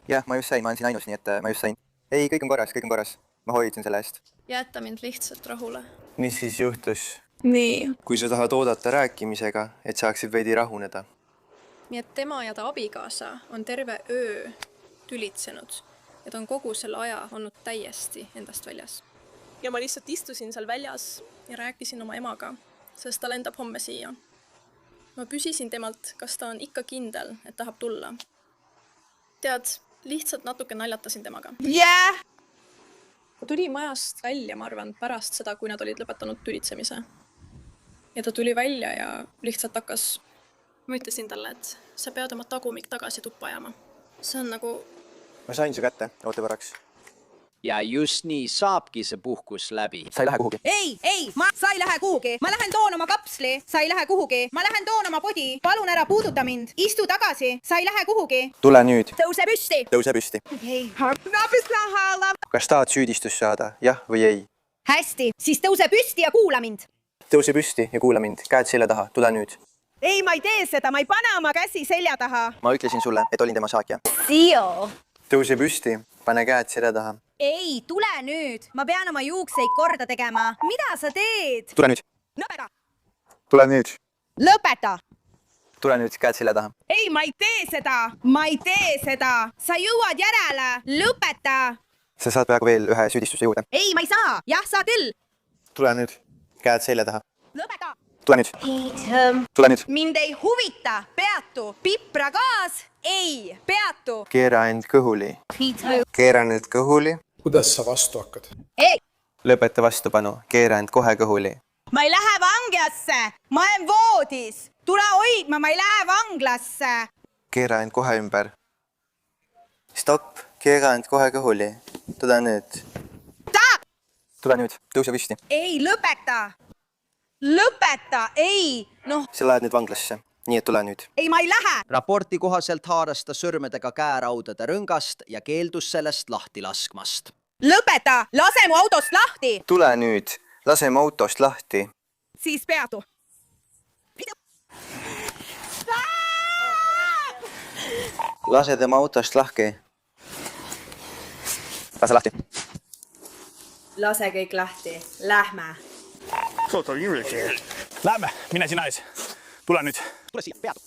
Jah, ma just sain, ma olen siin ainus, nii et ma just sain. Ei, kõik on korras. Ma hoidsin selle eest. Jätta mind lihtsalt rahule. Mis siis juhtus? Nii. Kui sa tahad oodata rääkimisega, et saaksid veidi rahuneda. Nii et tema ja ta abikaasa on terve öö tülitsenud ja ta on kogu selle aja olnud täiesti endast väljas. Ja ma lihtsalt istusin seal väljas ja rääkisin oma emaga, sest ta lendab homme siia. Ma püsisin temalt, kas ta on ikka kindel, et tahab tulla. Tead, lihtsalt natuke naljatasin temaga. Yeah! Ta tuli majast välja, ma arvan, pärast seda, kui nad olid lõpetanud tülitsemise. Ja ta tuli välja ja lihtsalt hakkas... Ma ütlesin talle, et sa pead oma tagumik tagasi tuppa ajama. See on nagu... Ma sain su kätte, oota korraks. Ja just nii saabki see puhkus läbi. Sa ei lähe kuhugi. Sa ei lähe kuhugi. Ma lähen toon oma kapsli. Sa ei lähe kuhugi. Ma lähen toon oma podi. Palun ära puuduta mind. Istu tagasi. Sa ei lähe kuhugi. Tule nüüd. Tõuse püsti. Tõuse püsti. Kas tahad süüdistust saada, jah või ei? Hästi, siis tõuse püsti ja kuula mind. Tõuse püsti ja kuula mind. Käed selja taha. Tule nüüd. Ei, ma ei tee seda. Ma ei pane oma käsi selja taha. Ma ütlesin sulle, et olin tema saakja. Sio. Tõuse püsti. Pane käed selja taha. Ei, tule nüüd. Ma pean oma juukseid korda tegema. Mida sa teed? Tule nüüd. Lõpeta. Tule nüüd. Lõpeta. Tule nüüd, käed selja taha. Ei, ma ei tee seda. Ma ei tee seda. Sa jõuad järele. Lõpeta. Sa saad praegu veel ühe süüdistuse juurde. Ei, ma ei saa. Jah, saad küll. Tule nüüd. Käed selja taha. Lõpeta. Tule nüüd. Tule nüüd. Mind ei huvita. Peatu. Pipra gaas. Ei. Peatu. Keera end kõhuli. Keera nüüd kõhuli. Kuidas sa vastu hakkad? Ei. Lõpeta vastupanu. Keera end kohe kõhuli. Ma ei lähe vanglasse. Ma olen voodis. Tule hoidma, ma ei lähe vanglasse. Keera end kohe ümber. Stopp. Keera end kohe kõhuli. Tule nüüd. Tule nüüd. Tõuse püsti. Ei, lõpeta. Lõpeta. Ei. Noh. Sa lähed nüüd vanglasse. nii et tule nüüd. ei, ma ei lähe! Raporti kohaselt haaras ta sõrmedega käeraudade rõngast ja keeldus sellest lahti laskmast. Lõpeta! Lase mu autost lahti! Tule nüüd, lase mu autost lahti. Siis peatu. Lase tema autost lahti. Lase lahti. Lase kõik lahti. Lähme. Lähme, mine sina ees. Tule nüüd. Tule siia, peatu.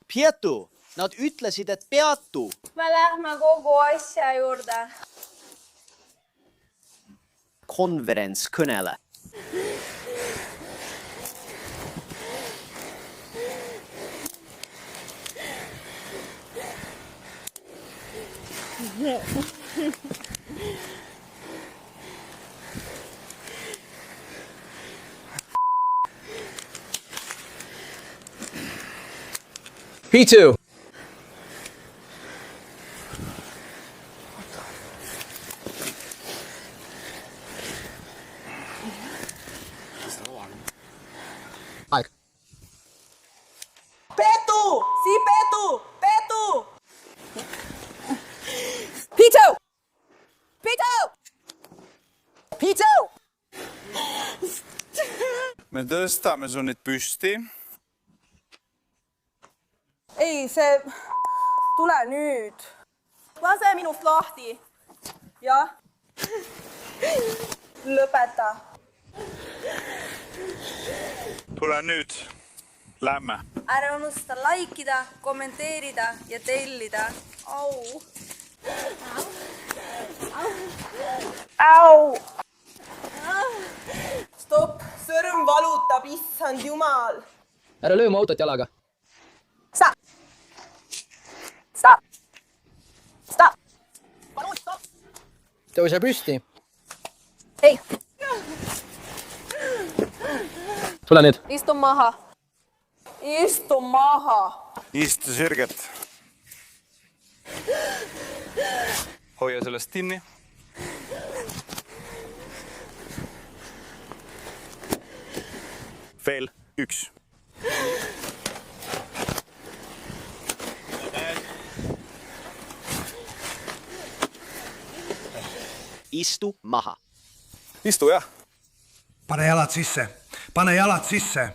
Pietu, nad ütlesid, et peatu. Me lähme kogu asja juurde. Konverents kõnele. P2. Aeg. Peetu! Sii Peetu! Peetu! Pitu! Pitu! Pitu! Me tõstame su nüüd püsti. Ei, see... Tule nüüd. Lase minust lahti. Jah. Lõpeta. Tule nüüd. Lähme. Ära unusta laikida, kommenteerida ja tellida. Au. Au! Stopp, sõrm valutab, issand jumal. Ära löö mu autot jalaga. Stop! Stop! Stop! Palun, stop! Tõuse püsti. Ei! Tule nüüd. Istu maha. Istu maha. Istu sirget. Hoia sellest kinni. Veel üks. Istu maha. Istu, jah. Pane jalad sisse. Pane jalad sisse.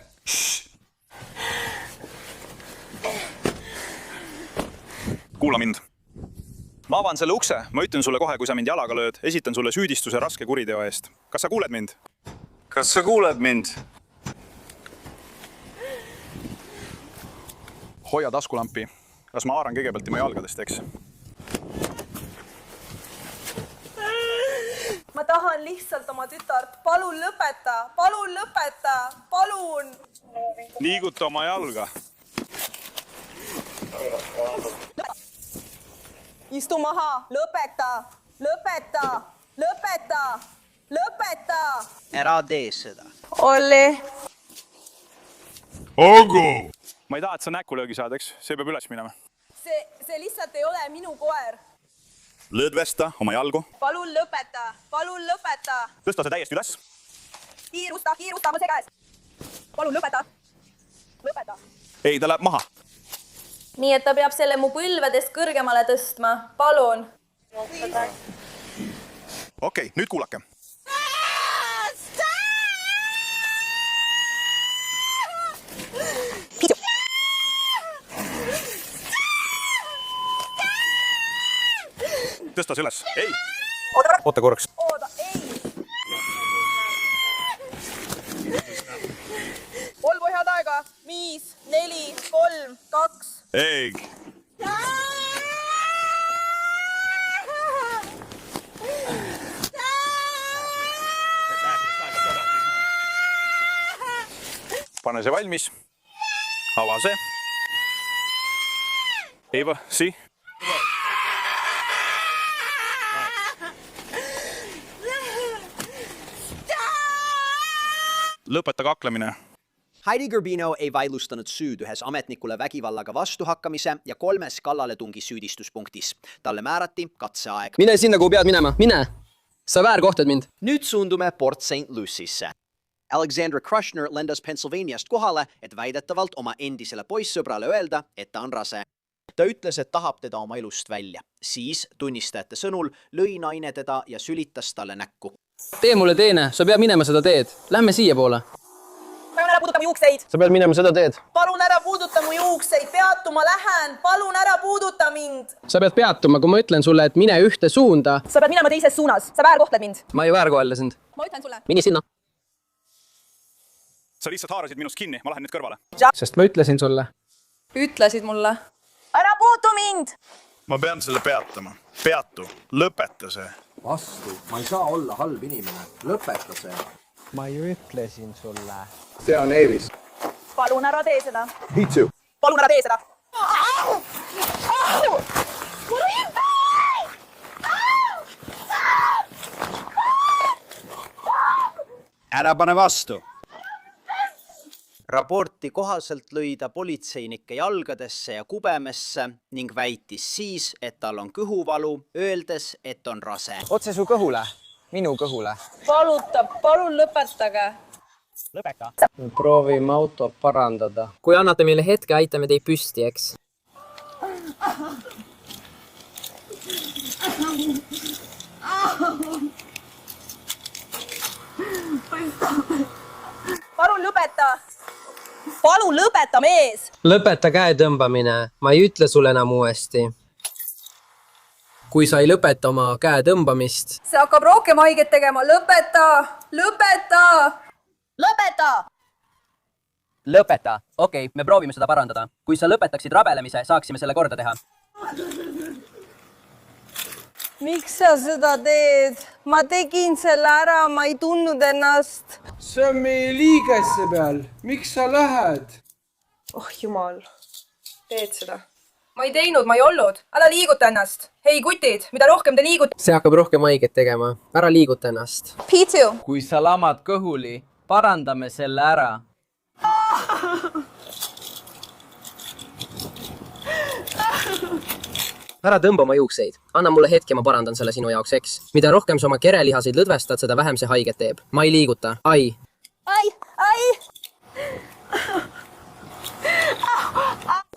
Kuula mind. Ma avan selle ukse, ma ütlen sulle kohe, kui sa mind jalaga lööd, esitan sulle süüdistuse raske kuriteo eest. Kas sa kuuled mind? Kas sa kuuled mind? Hoia taskulampi. Kas ma haaran kõigepealt tema jalgadest, eks? Ma tahan lihtsalt oma tütart. Palun lõpeta. Palun lõpeta. Palun. Liiguta oma jalga. Istu maha. Lõpeta. Lõpeta. Lõpeta. Lõpeta. Ära tee seda. Olli. Ogu! Ma ei taha, et sa näkulöögi saad, eks? See peab üles minema. See lihtsalt ei ole minu koer. Lõdvesta oma jalgu. Palun lõpeta. Palun lõpeta. Tõsta see täiesti üles. Kiirusta. Kiirusta. Ma see käes. Palun lõpeta. Lõpeta. Ei, ta läheb maha. Nii et ta peab selle mu põlvedest kõrgemale tõstma. Palun. Okei, nüüd kuulake. Tõsta see üles. Ei. Oota korraks. Oota, ei. Olgu head aega. 5, 4, 3, 2. Ei. Pane see valmis. Ava see. Eva, sii. Lõpeta kaklemine. Heidi Gerbino ei vaidlustanud süüd ühes ametnikule vägivallaga vastuhakkamise ja 3 kallaletungi süüdistuspunktis. Talle määrati katseaeg. Mine sinna, kuhu pead minema. Mine! Sa väärkohtad mind. Nüüd suundume Port St. Lucisse. Alexandra Krushner lendas Pennsylvaniast kohale, et väidetavalt oma endisele poissõbrale öelda, et ta on rase. Ta ütles, et tahab teda oma elust välja. Siis tunnistajate sõnul lõi naine teda ja sülitas talle näkku. Tee mulle teene, sa pead minema seda teed. Lähme siia poole. Palun ära puuduta mu juukseid! Sa pead minema seda teed. Palun ära puuduta mu juukseid! Peatu, ma lähen! Palun ära puuduta mind! Sa pead peatuma, kui ma ütlen sulle, et mine ühte suunda. Sa pead minema teises suunas! Sa väärkohtled mind! Ma ei väärkohelle sind. Ma ütlen sulle! Mini sinna. Sa lihtsalt haarasid minust kinni, ma lähen nüüd kõrvale. Sest ma ütlesin sulle. Ütlesid mulle. Ära puutu mind! Ma pean selle peatama. Peatu, lõpeta see. Vastu, ma ei saa olla halb inimene. Lõpeta see. Ma ju ütlesin sulle. See on Eevis. Palun ära tee seda. Me too. Palun ära tee seda. Ära pane vastu. Raporti kohaselt lõi ta politseinike jalgadesse ja kubemesse ning väitis siis, et tal on kõhuvalu, öeldes, et on rase. Otse su kõhule. Minu kõhule. Palutab, palun lõpetage. Lõpeta. Me proovime auto parandada. Kui annate meile hetke, aitame teid püsti, eks? Palun lõpeta. Palun lõpeta, mees! Lõpeta käe tõmbamine. Ma ei ütle sulle enam uuesti. Kui sa ei lõpeta oma käe tõmbamist. See hakkab rohkem haiget tegema. Lõpeta! Lõpeta! Lõpeta! Lõpeta. Okei, me proovime seda parandada. Kui sa lõpetaksid rabelemise, saaksime selle korda teha. Miks sa seda teed? Ma tegin selle ära, ma ei tundnud ennast. See on meie liigesse peal. Miks sa lähed? Oh jumal, teed seda. Ma ei teinud, ma ei olnud. Ära liiguta ennast. Hei kutid, mida rohkem te liigute... See hakkab rohkem haiget tegema. Ära liiguta ennast. P2. Kui sa lamad kõhuli, parandame selle ära. Ära tõmba oma juukseid. Anna mulle hetke, ma parandan selle sinu jaoks, eks? Mida rohkem sa oma kerelihaseid lõdvestad, seda vähem see haiget teeb. Ma ei liiguta. Ai. Ai, ai.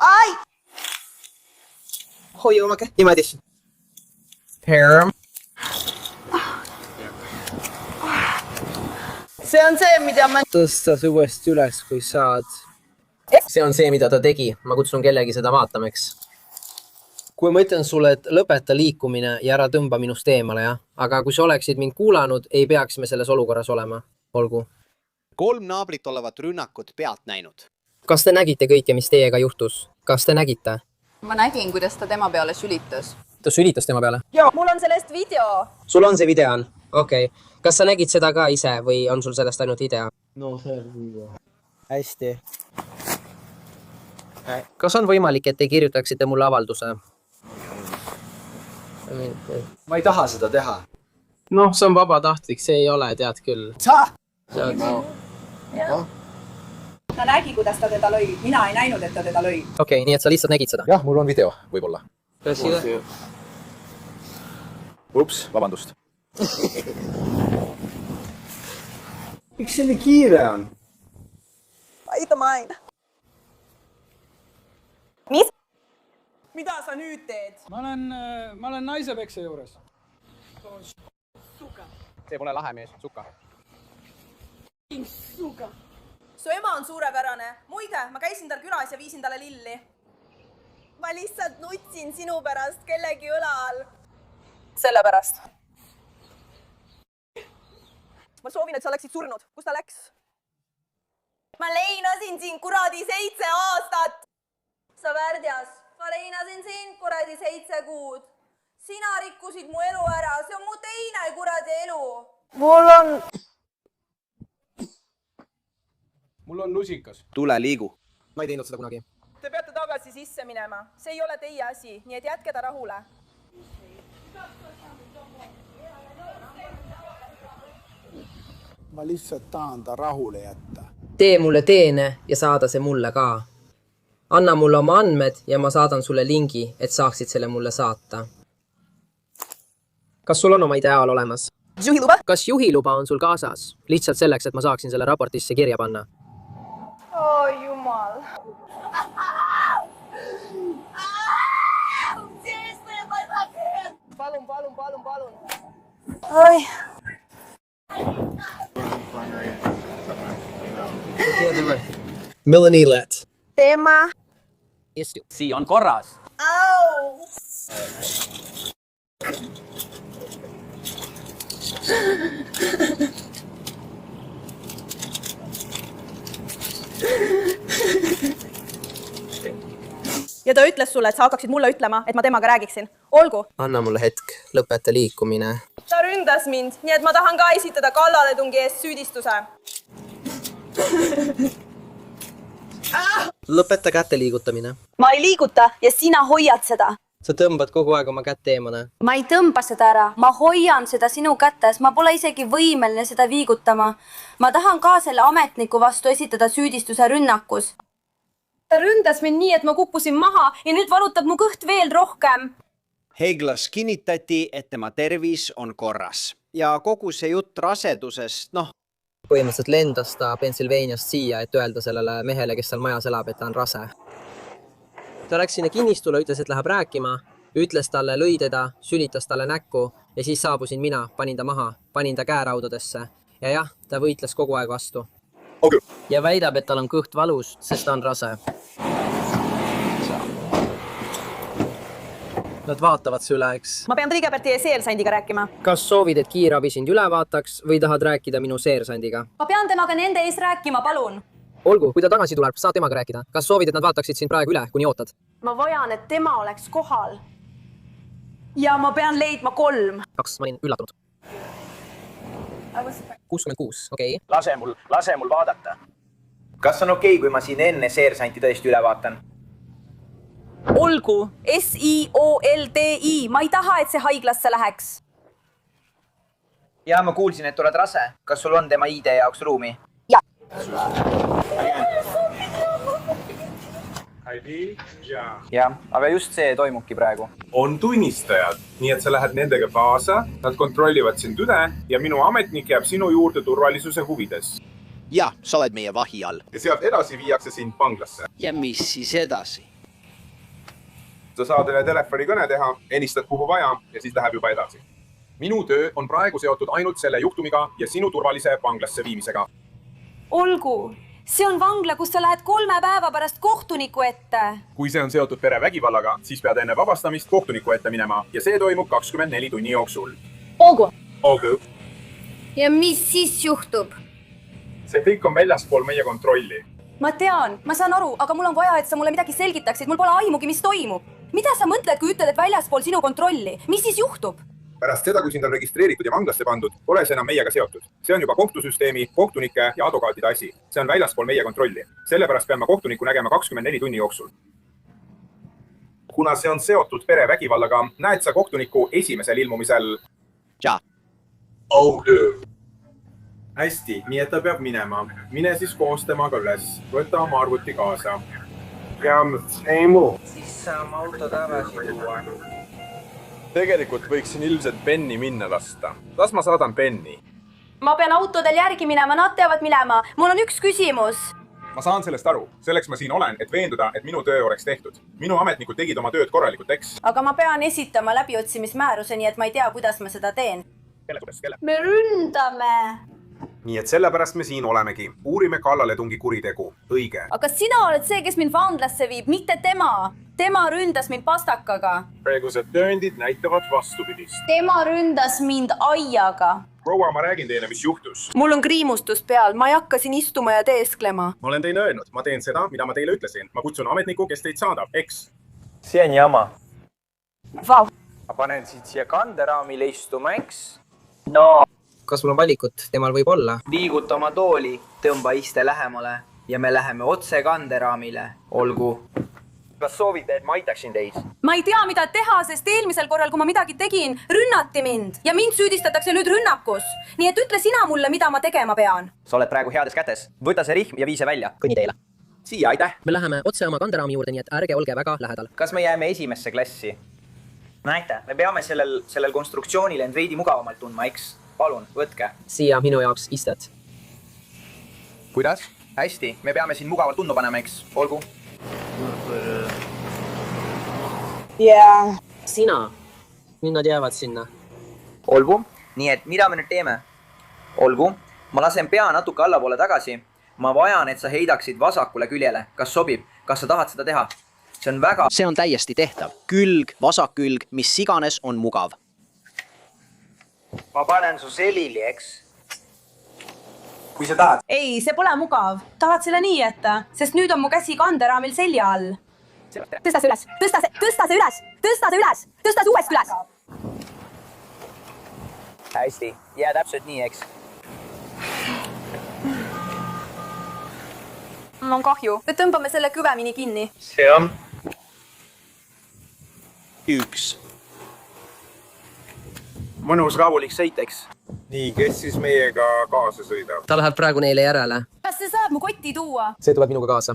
Ai. Hoiu omake. Niimoodi. Perm. See on see, mida ma... Tõsta see uuesti üles, kui saad. See on see, mida ta tegi. Ma kutsun kellegi seda vaatameks. Kui ma ütlen sulle, et lõpeta liikumine ja ära tõmba minust eemale, jah? Aga kui sa oleksid mind kuulanud, ei peaks me selles olukorras olema. Olgu. 3 naabrit olevat rünnakut pealt näinud. Kas te nägite kõike, mis teiega juhtus? Kas te nägite? Ma nägin, kuidas ta tema peale sülitas. Ta sülitas tema peale? Joo, mul on sellest video. Sul on see video on? Okei. Kas sa nägid seda ka ise või on sul sellest ainult idea? No see on video. Hästi. Kas on võimalik, et te kirjutaksite mulle avalduse? Ma ei taha seda teha. Noh, see on vabatahtlik, see ei ole, tead küll. Ta nägi, kuidas ta teda lõi. Mina ei näinud, et ta teda lõi. Okei, nii et sa lihtsalt nägid seda? Jah, mul on video, võib-olla. Ups, vabandust. Miks see nii kiire on? Aita mine. Mis? Mida sa nüüd teed? Ma olen naisepekse juures. Suka. See pole lahe mees, suka. Suka. Su ema on suurepärane. Muide, ma käisin tal külas ja viisin talle lilli. Ma lihtsalt nutsin sinu pärast kellegi õlal. Sellepärast. Ma soovin, et sa oleksid surnud. Kus ta läks? Ma leinasin siin kuradi 7 aastat. Sa värdjas. Ma leinasin sind kuradi 7 kuud. Sina rikkusid mu elu ära. See on mu teine kuradi elu. Mul on lusikas. Tule liigu. Ma ei teinud seda kunagi. Te peate tagasi sisse minema. See ei ole teie asi, nii et jätke ta rahule. Ma lihtsalt tahan ta rahule jätta. Tee mulle teene ja saada see mulle ka. Anna mulle oma andmed ja ma saadan sulle lingi, et saaksid selle mulle saata. Kas sul on oma ideaal olemas? juhiluba? Kas juhiluba on sul kaasas? Lihtsalt selleks, et ma saaksin selle raportisse kirja panna. Jumal. Palun. Oi. Melanie Lett. Tema. Istu. Sii on korras. Au. Ja ta ütles sulle, et sa hakkaksid mulle ütlema, et ma temaga räägiksin. Olgu. Anna mulle hetk, lõpeta liikumine. Ta ründas mind, nii et ma tahan ka esitada kallaletungi eest süüdistuse. Lõpeta käte liigutamine. Ma ei liiguta ja sina hoiad seda. Sa tõmbad kogu aeg oma kätte eemale. Ma ei tõmba seda ära. Ma hoian seda sinu kätes. Ma pole isegi võimeline seda viigutama. Ma tahan ka selle ametniku vastu esitada süüdistuse rünnakus. Ta ründas mind nii, et ma kukkusin maha ja nüüd valutab mu kõht veel rohkem. Haiglas kinnitati, et tema tervis on korras. Ja kogu see jutt rasedusest, Põhimõtteliselt lendas ta Pennsylvaniast siia, et öelda sellele mehele, kes seal majas elab, et ta on rase. Ta läks sinna kinnistule, ütles, et läheb rääkima, ütles talle, lõi teda, sülitas talle näkku ja siis saabusin mina, panin ta maha, panin ta käeraudadesse ja jah, ta võitles kogu aeg vastu. Okay. Ja väidab, et tal on kõht valus, sest ta on rase. Nad vaatavad see üle, eks? Ma pean kõigepealt teie seersandiga rääkima. Kas soovid, et kiirabi sind üle vaataks või tahad rääkida minu seersandiga? Ma pean temaga nende ees rääkima, palun. Olgu, kui ta tagasi tuleb, saad temaga rääkida. Kas soovid, et nad vaataksid sind praegu üle, kuni ootad? Ma vajan, et tema oleks kohal. Ja ma pean leidma 3. 2, ma olin üllatunud. 66, okei. Lase mul vaadata. Kas on okei, kui ma siin enne seersanti tõesti üle vaatan? Olgu, SIOLDI, ma ei taha, et see haiglasse läheks. Ja ma kuulsin, et oled rase. Kas sul on tema ID jaoks ruumi? Ja. jah, aga just see toimubki praegu. On tunnistajad, nii et sa lähed nendega kaasa, nad kontrollivad sind üle ja minu ametnik jääb sinu juurde turvalisuse huvides. Ja, sa oled meie vahi all. Ja sealt edasi viiakse sind vanglasse. Ja mis siis edasi? Sa saad üle telefonikõne teha, helistad kuhu vaja ja siis läheb juba edasi. Minu töö on praegu seotud ainult selle juhtumiga ja sinu turvalise vanglasse viimisega. Olgu, see on vangla, kus sa lähed 3 päeva pärast kohtuniku ette. Kui see on seotud perevägivallaga, siis pead enne vabastamist kohtuniku ette minema ja see toimub 24 tunni jooksul. Olgu. Olgu. Ja mis siis juhtub? See kõik on väljaspool meie kontrolli. Ma tean, ma saan aru, aga mul on vaja, et sa mulle midagi selgitaksid. Mul pole aimugi, mis toimub. Mida sa mõtled, kui ütled, et väljaspool sinu kontrolli? Mis siis juhtub? Pärast seda, kui sind on registreeritud ja vanglasse pandud, pole see enam meiega seotud. See on juba kohtusüsteemi, kohtunike ja advokaatide asi. See on väljaspool meie kontrolli. Sellepärast pean ma kohtuniku nägema 24 tunni jooksul. Kuna see on seotud perevägivallaga, näed sa kohtuniku esimesel ilmumisel? Ja. Hästi, nii et ta peab minema. Mine siis koos temaga üles. Võta oma arvuti kaasa. Ja Siis saame auto tagasi tuua. Tegelikult võiksin ilmselt Benni minna lasta. Las ma saadan Benni. Ma pean autodel järgi minema, nad teavad minema. Mul on üks küsimus. Ma saan sellest aru. Selleks ma siin olen, et veenduda, et minu töö oleks tehtud. Minu ametnikud tegid oma tööd korralikult, eks? Aga ma pean esitama läbiotsimismääruse, nii et ma ei tea, kuidas ma seda teen. Kelle? Me ründame. Nii et sellepärast me siin olemegi. Uurime kallaletungi kuritegu. Õige. Aga sina oled see, kes mind vanglasse viib, mitte tema. Tema ründas mind pastakaga. Praegused tõendid näitavad vastupidist. Tema ründas mind aiaga. Proua, ma räägin teile, mis juhtus. Mul on kriimustus peal, ma ei hakka siin istuma ja teesklema. Ma olen teile öelnud, ma teen seda, mida ma teile ütlesin. Ma kutsun ametniku, kes teid saadab, eks? See on jama. Vau. Ma panen siit siia kanderaamile istuma, eks? No. Kas sul on valikut? Temal võib olla. Liiguta oma tooli, tõmba iste lähemale ja me läheme otse kanderaamile. Olgu. Kas soovite, et ma aitaksin teid? Ma ei tea, mida teha, sest eelmisel korral, kui ma midagi tegin, rünnati mind ja mind süüdistatakse nüüd rünnakus. Nii et ütle sina mulle, mida ma tegema pean. Sa oled praegu heades kätes. Võta see rihm ja vii see välja. Kõnni teile. Siia, aitäh. Me läheme otse oma kanderaami juurde, nii et ärge olge väga lähedal. Kas me jääme esimesse klassi? Näite, me peame sellel konstruktsioonil end veidi mugavamalt tundma, eks? palun, võtke. Siia minu jaoks istet. Kuidas? Hästi, me peame siin mugavalt tundu panema, eks? Olgu. Yeah. Sina. Nüüd nad jäävad sinna. Olgu. Nii et mida me nüüd teeme? Olgu. Ma lasen pea natuke allapoole tagasi. Ma vajan, et sa heidaksid vasakule küljele. Kas sobib? Kas sa tahad seda teha? See on väga... See on täiesti tehtav. Külg, vasak külg, mis iganes on mugav. Ma panen su selili, eks? Kui sa tahad. Ei, see pole mugav. Tahad selle nii jätta, sest nüüd on mu käsi kanderaamil selja all. Tõsta see üles, tõsta see üles, tõsta see üles, tõsta see uuesti üles. Hästi, jää täpselt nii, eks? Mul on kahju. Me tõmbame selle küvemini kinni. See on. 1. Mõnus rahulik sõit, eks? Nii, kes siis meiega kaasa sõidab? Ta läheb praegu neile järele. Kas see saab mu kotti tuua? See tuleb minuga kaasa.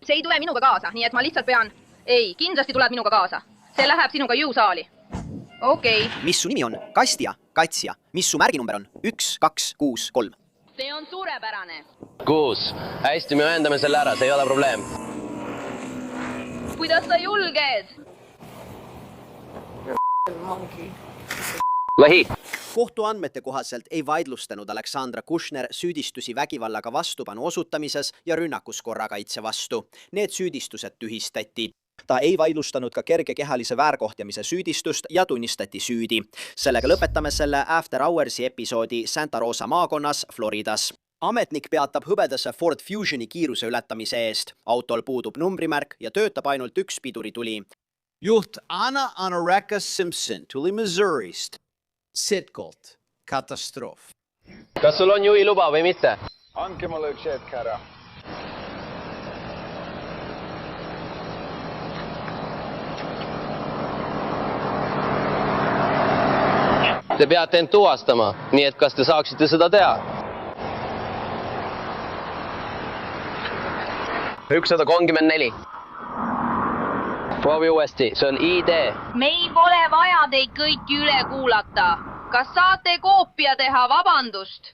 See ei tule minuga kaasa, nii et ma lihtsalt pean... Ei, kindlasti tuleb minuga kaasa. See läheb sinuga jõusaali. Okei. Mis su nimi on? Kastja? Katsja? Mis su märginumber on? 1, 2, 6, 3. See on suurepärane. 6. Hästi, me ühendame selle ära, see ei ole probleem. Kuidas sa julged? Lahi. Kohtuandmete kohaselt ei vaidlustanud Aleksandra Kushner süüdistusi vägivallaga vastupanu osutamises ja rünnakus korrakaitse vastu. Need süüdistused tühistati. Ta ei vaidlustanud ka kerge kehalise väärkohtjamise süüdistust ja tunnistati süüdi. Sellega lõpetame selle After Hoursi episoodi Santa Rosa maakonnas Floridas. Ametnik peatab hõbedasse Ford Fusioni kiiruse ületamise eest. Autol puudub numbrimärk ja töötab ainult üks pidurituli. Juht Anna Anoreka Simpson tuli Missourist. Sitkolt. Katastroof. Kas sul on juhi luba või mitte? Andke mulle üks hetk, härra. Te peate end tuvastama, nii et kas te saaksite seda teha? 134. Proovi uuesti, see on ID. Meil pole vaja teid kõiki üle kuulata. Kas saate koopia teha, vabandust?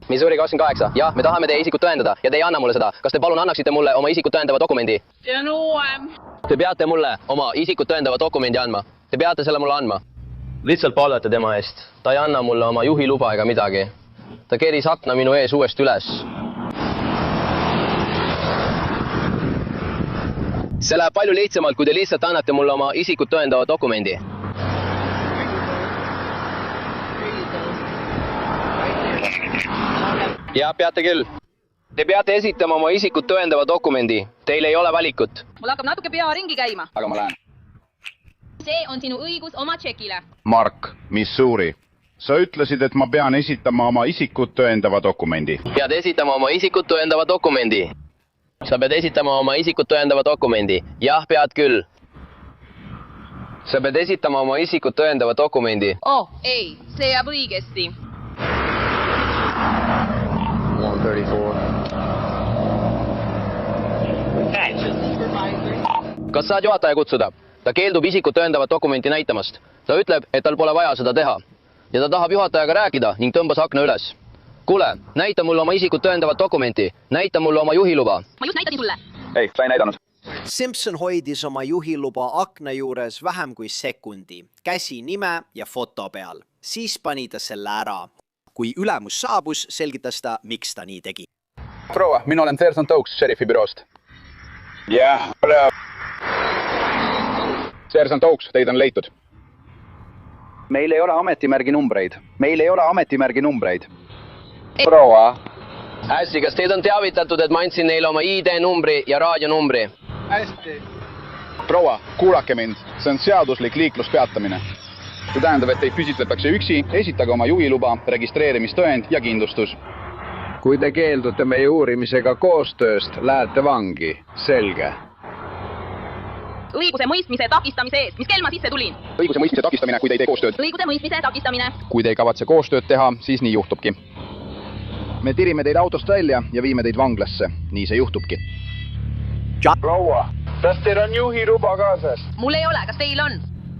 Missouri 28. Jah, me tahame teie isikut tõendada ja te ei anna mulle seda. Kas te palun annaksite mulle oma isikut tõendava dokumendi? See on uuem. Te peate mulle oma isikut tõendava dokumendi andma. Te peate selle mulle andma. Lihtsalt palvete tema eest. Ta ei anna mulle oma juhi luba ega midagi. Ta keris akna minu ees uuesti üles. See läheb palju lihtsamalt, kui te lihtsalt annate mulle oma isikut tõendava dokumendi. Ja, peate küll. Te peate esitama oma isikut tõendava dokumendi. Teil ei ole valikut. Mul hakkab natuke pea ringi käima. Aga ma lähen. See on sinu õigus oma tšekile. Mark, Missouri. Sa ütlesid, et ma pean esitama oma isikut tõendava dokumendi. Pead esitama oma isikut tõendava dokumendi. Sa pead esitama oma isikut tõendava dokumendi. Jah, pead küll. Sa pead esitama oma isikut tõendava dokumendi. Oh, ei, see jääb õigesti. 134. Kas saad juhataja kutsuda? Ta keeldub isikut tõendavat dokumenti näitamast. Ta ütleb, et tal pole vaja seda teha. Ja ta tahab juhatajaga rääkida ning tõmbas akna üles. Kuule, näita mulle oma isikut tõendavat dokumenti. Näita mulle oma juhiluba. Ma just näitasin sulle. Ei, sa ei näidanud. Simpson hoidis oma juhiluba akna juures vähem kui sekundi. Käsi nime ja foto peal. Siis pani ta selle ära. Kui ülemus saabus, selgitas ta, miks ta nii tegi. Proua, mina olen Sergeant Oaks šerifi büroost. Jah, Sergeant Oaks, teid on leitud. Meil ei ole ametimärgi numbreid. Proua. Hästi, kas teid on teavitatud, et ma andsin neile oma ID-numbri ja raadionumbri? Hästi. Proua, kuulake mind. See on seaduslik liikluspeatamine. See tähendab, et teid küsitletakse üksi, esitage oma juhiluba, registreerimistõend ja kindlustus. Kui te keeldute meie uurimisega koostööst, lähete vangi. Selge. Õiguse mõistmise takistamise eest. Mis kell ma sisse tulin? Õiguse mõistmise takistamine, kui te ei tee koostööd. Õiguse mõistmise takistamine. Kui te ei kavatse koostööd teha, siis nii juhtubki. Me tirime teid autost välja ja viime teid vanglasse. Nii see juhtubki. Proua, kas teil on juhi luba kaasas? Mul ei ole, kas teil on?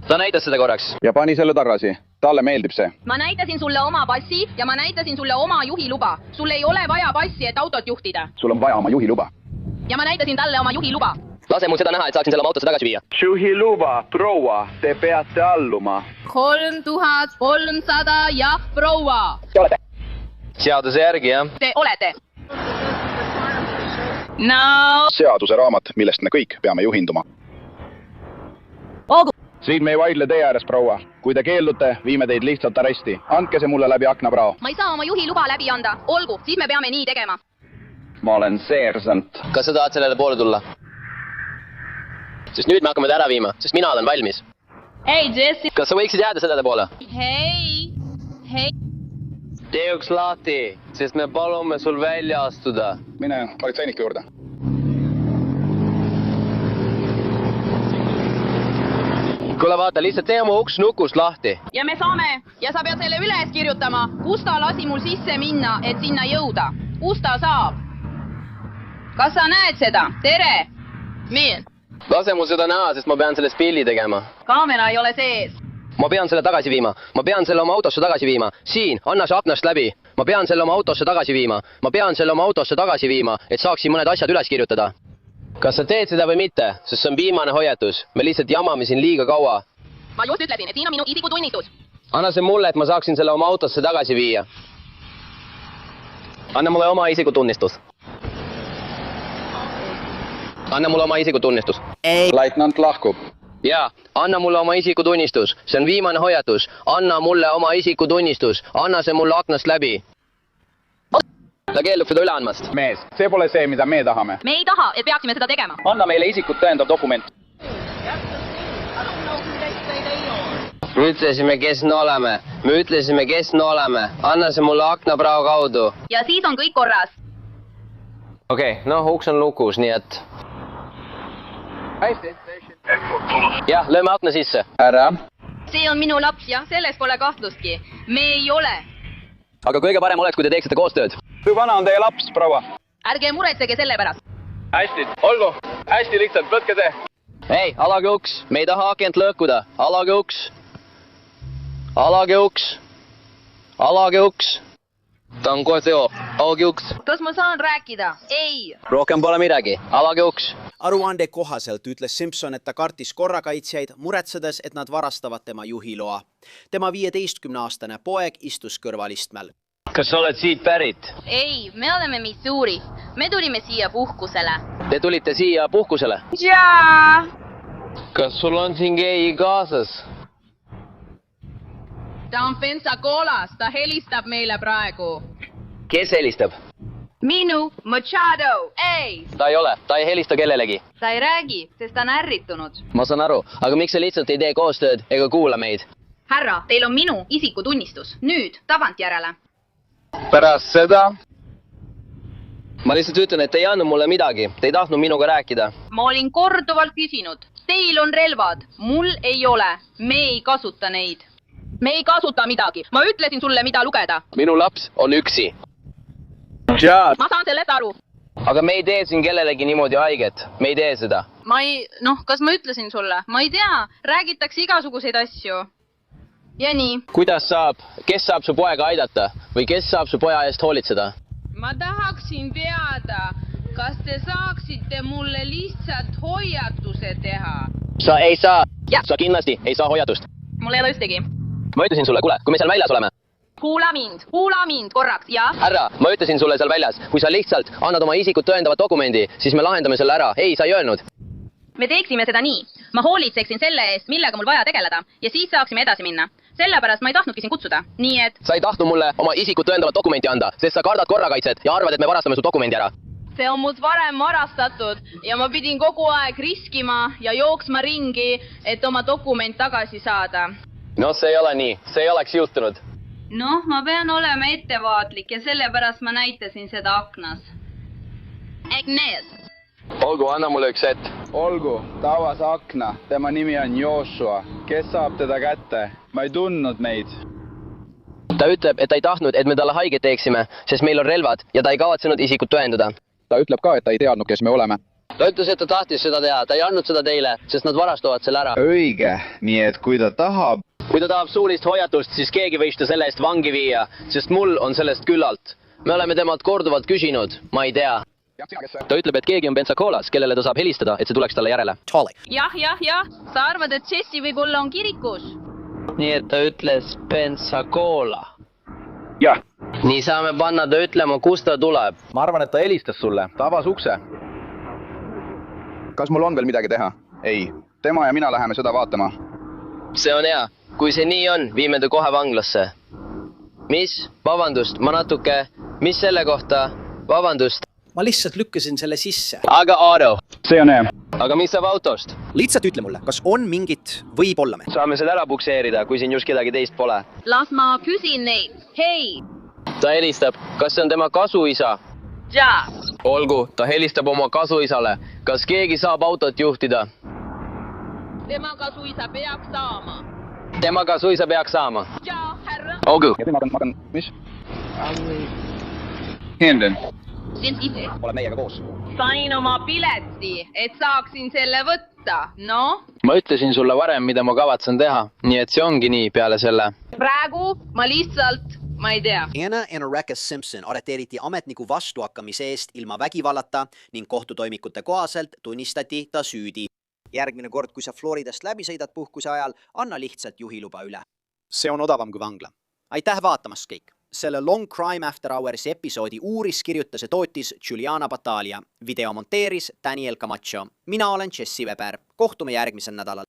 Ta näitas seda korraks. Ja pani selle tagasi. talle meeldib see. Ma näitasin sulle oma passi ja ma näitasin sulle oma juhiluba. Sul ei ole vaja passi, et autot juhtida. Sul on vaja oma juhiluba. Ja ma näitasin talle oma juhiluba. Lase mul seda näha, et saaksin selle oma autosse tagasi viia. Juhiluba, proua, te peate alluma. 3300, jah, proua. Te olete. Seaduse järgi, jah? Te olete. No. Seaduse raamat, millest me kõik peame juhinduma. Olgu. Siin me ei vaidle tee ääres, proua. Kui te keeldute, viime teid lihtsalt aresti. Andke see mulle läbi akna, prao. Ma ei saa oma juhiluba läbi anda. Olgu, siis me peame nii tegema. Ma olen seersant. Kas sa tahad sellele poole tulla? Sest nüüd me hakkame ta ära viima, sest mina olen valmis. Hei, Jesse. Kas sa võiksid jääda sellele poole? Hei. Tee üks lahti, sest me palume sul välja astuda. Mine politseiniku juurde. Kuule vaata, lihtsalt tee oma uks nukust lahti. Ja me saame. Ja sa pead selle üles kirjutama. Kus ta lasi mul sisse minna, et sinna jõuda? Kus ta saab? Kas sa näed seda? Tere! Miin? Lase mul seda näha, sest ma pean sellest pilli tegema. Kaamera ei ole sees. Ma pean selle tagasi viima. Ma pean selle oma autosse tagasi viima. Siin, anna see aknast läbi. Ma pean selle oma autosse tagasi viima. Ma pean selle oma autosse tagasi viima, et saaksin mõned asjad üles kirjutada. Kas sa teed seda või mitte? Sest see on viimane hoiatus. Me lihtsalt jamame siin liiga kaua. Ma just ütlesin, et siin on minu isikutunnistus. Anna see mulle, et ma saaksin selle oma autosse tagasi viia. Anna mulle oma isikutunnistus. Anna mulle oma isikutunnistus. Ei. Leitnant lahkub. Jaa, anna mulle oma isikutunnistus. See on viimane hoiatus. Anna mulle oma isikutunnistus. Anna see mulle aknast läbi. Ta keeldub seda üle andmast. Mees, see pole see, mida me tahame. Me ei taha, et peaksime seda tegema. Anna meile isikut tõendav dokument. Me ütlesime, kes me oleme. Me ütlesime, kes me oleme. Anna see mulle aknaprao kaudu. Ja siis on kõik korras. Okei, noh, uks on lukus, nii et... Hästi. Jah, lööme akna sisse. Ära. See on minu laps, jah, selles pole kahtlustki. Me ei ole. Aga kõige parem oleks, kui te teeksite koostööd. Kui vana on teie laps, proua? Ärge muretsege selle pärast. Hästi, olgu. Hästi lihtsalt, võtke see. Ei, alage uks. Me ei taha akent lõõkuda. Alage uks. Alage uks. Alage uks. Ta on kohe seo. Alage uks. Kas ma saan rääkida? Ei. Rohkem pole midagi. Alage uks. Aruande kohaselt ütles Simpson, et ta kartis korrakaitsjaid, muretsedes, et nad varastavad tema juhiloa. Tema 15-aastane poeg istus kõrvalistmel. Kas sa oled siit pärit? Ei, me oleme Missouri. Me tulime siia puhkusele. Te tulite siia puhkusele? Jaa. Kas sul on siin keegi kaasas? Ta on Pensacoolas, ta helistab meile praegu. Kes helistab? Minu, Machado, ei! Ta ei ole, ta ei helista kellelegi. Ta ei räägi, sest ta on ärritunud. Ma saan aru, aga miks sa lihtsalt ei tee koostööd ega kuula meid? Härra, teil on minu isikutunnistus. Nüüd, tagantjärele. Pärast seda? Ma lihtsalt ütlen, et te ei andnud mulle midagi. Te ei tahtnud minuga rääkida. Ma olin korduvalt küsinud. Teil on relvad. Mul ei ole. Me ei kasuta neid. Me ei kasuta midagi. Ma ütlesin sulle, mida lugeda. Minu laps on üksi. Ma saan sellest aru. Aga me ei tee siin kellelegi niimoodi haiget. Me ei tee seda. Kas ma ütlesin sulle? Ma ei tea. Räägitakse igasuguseid asju. Ja nii. Kuidas saab? Kes saab su poega aidata? Või kes saab su poja eest hoolitseda? Ma tahaksin teada, kas te saaksite mulle lihtsalt hoiatuse teha? Sa ei saa. Sa kindlasti ei saa hoiatust. Mul ei ole ühtegi. Ma ütlesin sulle, kuule, kui me seal väljas oleme. Kuula mind korraks, jah? Härra, ma ütlesin sulle seal väljas, kui sa lihtsalt annad oma isikut tõendavat dokumendi, siis me lahendame selle ära. Ei, sa ei öelnud. Me teeksime seda nii. Ma hoolitseksin selle eest, millega mul vaja tegeleda ja siis saaksime edasi minna. Sellepärast ma ei tahtnudki siin kutsuda. Nii et... Sa ei tahtnud mulle oma isikut tõendavat dokumenti anda, sest sa kardad korrakaitset ja arvad, et me varastame su dokumendi ära. See on mult varem varastatud ja ma pidin kogu aeg riskima ja jooksma ringi, et oma dokument tagasi saada. No see ei ole nii. See ei oleks juhtunud. Noh, ma pean olema ettevaatlik ja sellepärast ma näitasin seda aknas. Agnes. Olgu, anna mulle üks hetk. Olgu, tavas akna. Tema nimi on Joshua. Kes saab teda kätte? Ma ei tundnud neid. Ta ütleb, et ta ei tahtnud, et me talle haiget teeksime, sest meil on relvad ja ta ei kavatsenud isikut tõendada. Ta ütleb ka, et ta ei teadnud, kes me oleme. Ta ütles, et ta tahtis seda teha. Ta ei andnud seda teile, sest nad varastavad selle ära. Õige. Nii et kui ta tahab... kui ta tahab suulist hoiatust, siis keegi võiks ta selle eest vangi viia, sest mul on sellest küllalt. Me oleme temalt korduvalt küsinud, ma ei tea. Ta ütleb, et keegi on Pensacoolas, kellele ta saab helistada, et see tuleks talle järele. jah, sa arvad, et Jesse võib-olla on kirikus? nii et ta ütles Pensacoola. jah. nii saame panna ta ütlema, kus ta tuleb. ma arvan, et ta helistas sulle, ta avas ukse. kas mul on veel midagi teha? ei, tema ja mina läheme seda vaatama. see on hea, kui see nii on, viime ta kohe vanglasse. mis? Vabandust, ma natuke, mis selle kohta? Vabandust. ma lihtsalt lükkasin selle sisse. aga Aado. see on hea. aga mis saab autost? lihtsalt ütle mulle, kas on mingit võib-olla me? saame selle ära pukseerida, kui siin just kedagi teist pole. las ma küsin neid. hei! ta helistab, kas see on tema kasuisa? jaa. olgu, ta helistab oma kasuisale. kas keegi saab autot juhtida? tema kasuisa peaks saama. tema kasuisa peaks saama? jaa, härra. olgu. mis? Hendon. Ole meiega koos. sain oma pileti, et saaksin selle võtta, no? ma ütlesin sulle varem, mida ma kavatsen teha, nii et see ongi nii peale selle. praegu ma lihtsalt, ma ei tea. Anna Anorekas Simpson arreteeriti ametniku vastuhakkamise eest ilma vägivallata ning kohtutoimikute kohaselt tunnistati ta süüdi. Järgmine kord, kui sa Floridast läbi sõidad puhkuse ajal, anna lihtsalt juhiluba üle. See on odavam kui vangla. Aitäh vaatamast kõik! Selle Long Crime After Hoursi episoodi uuris, kirjutas ja tootis Juliana Battaglia. Video monteeris Daniel Camacho. Mina olen Jesse Weber. Kohtume järgmisel nädalal.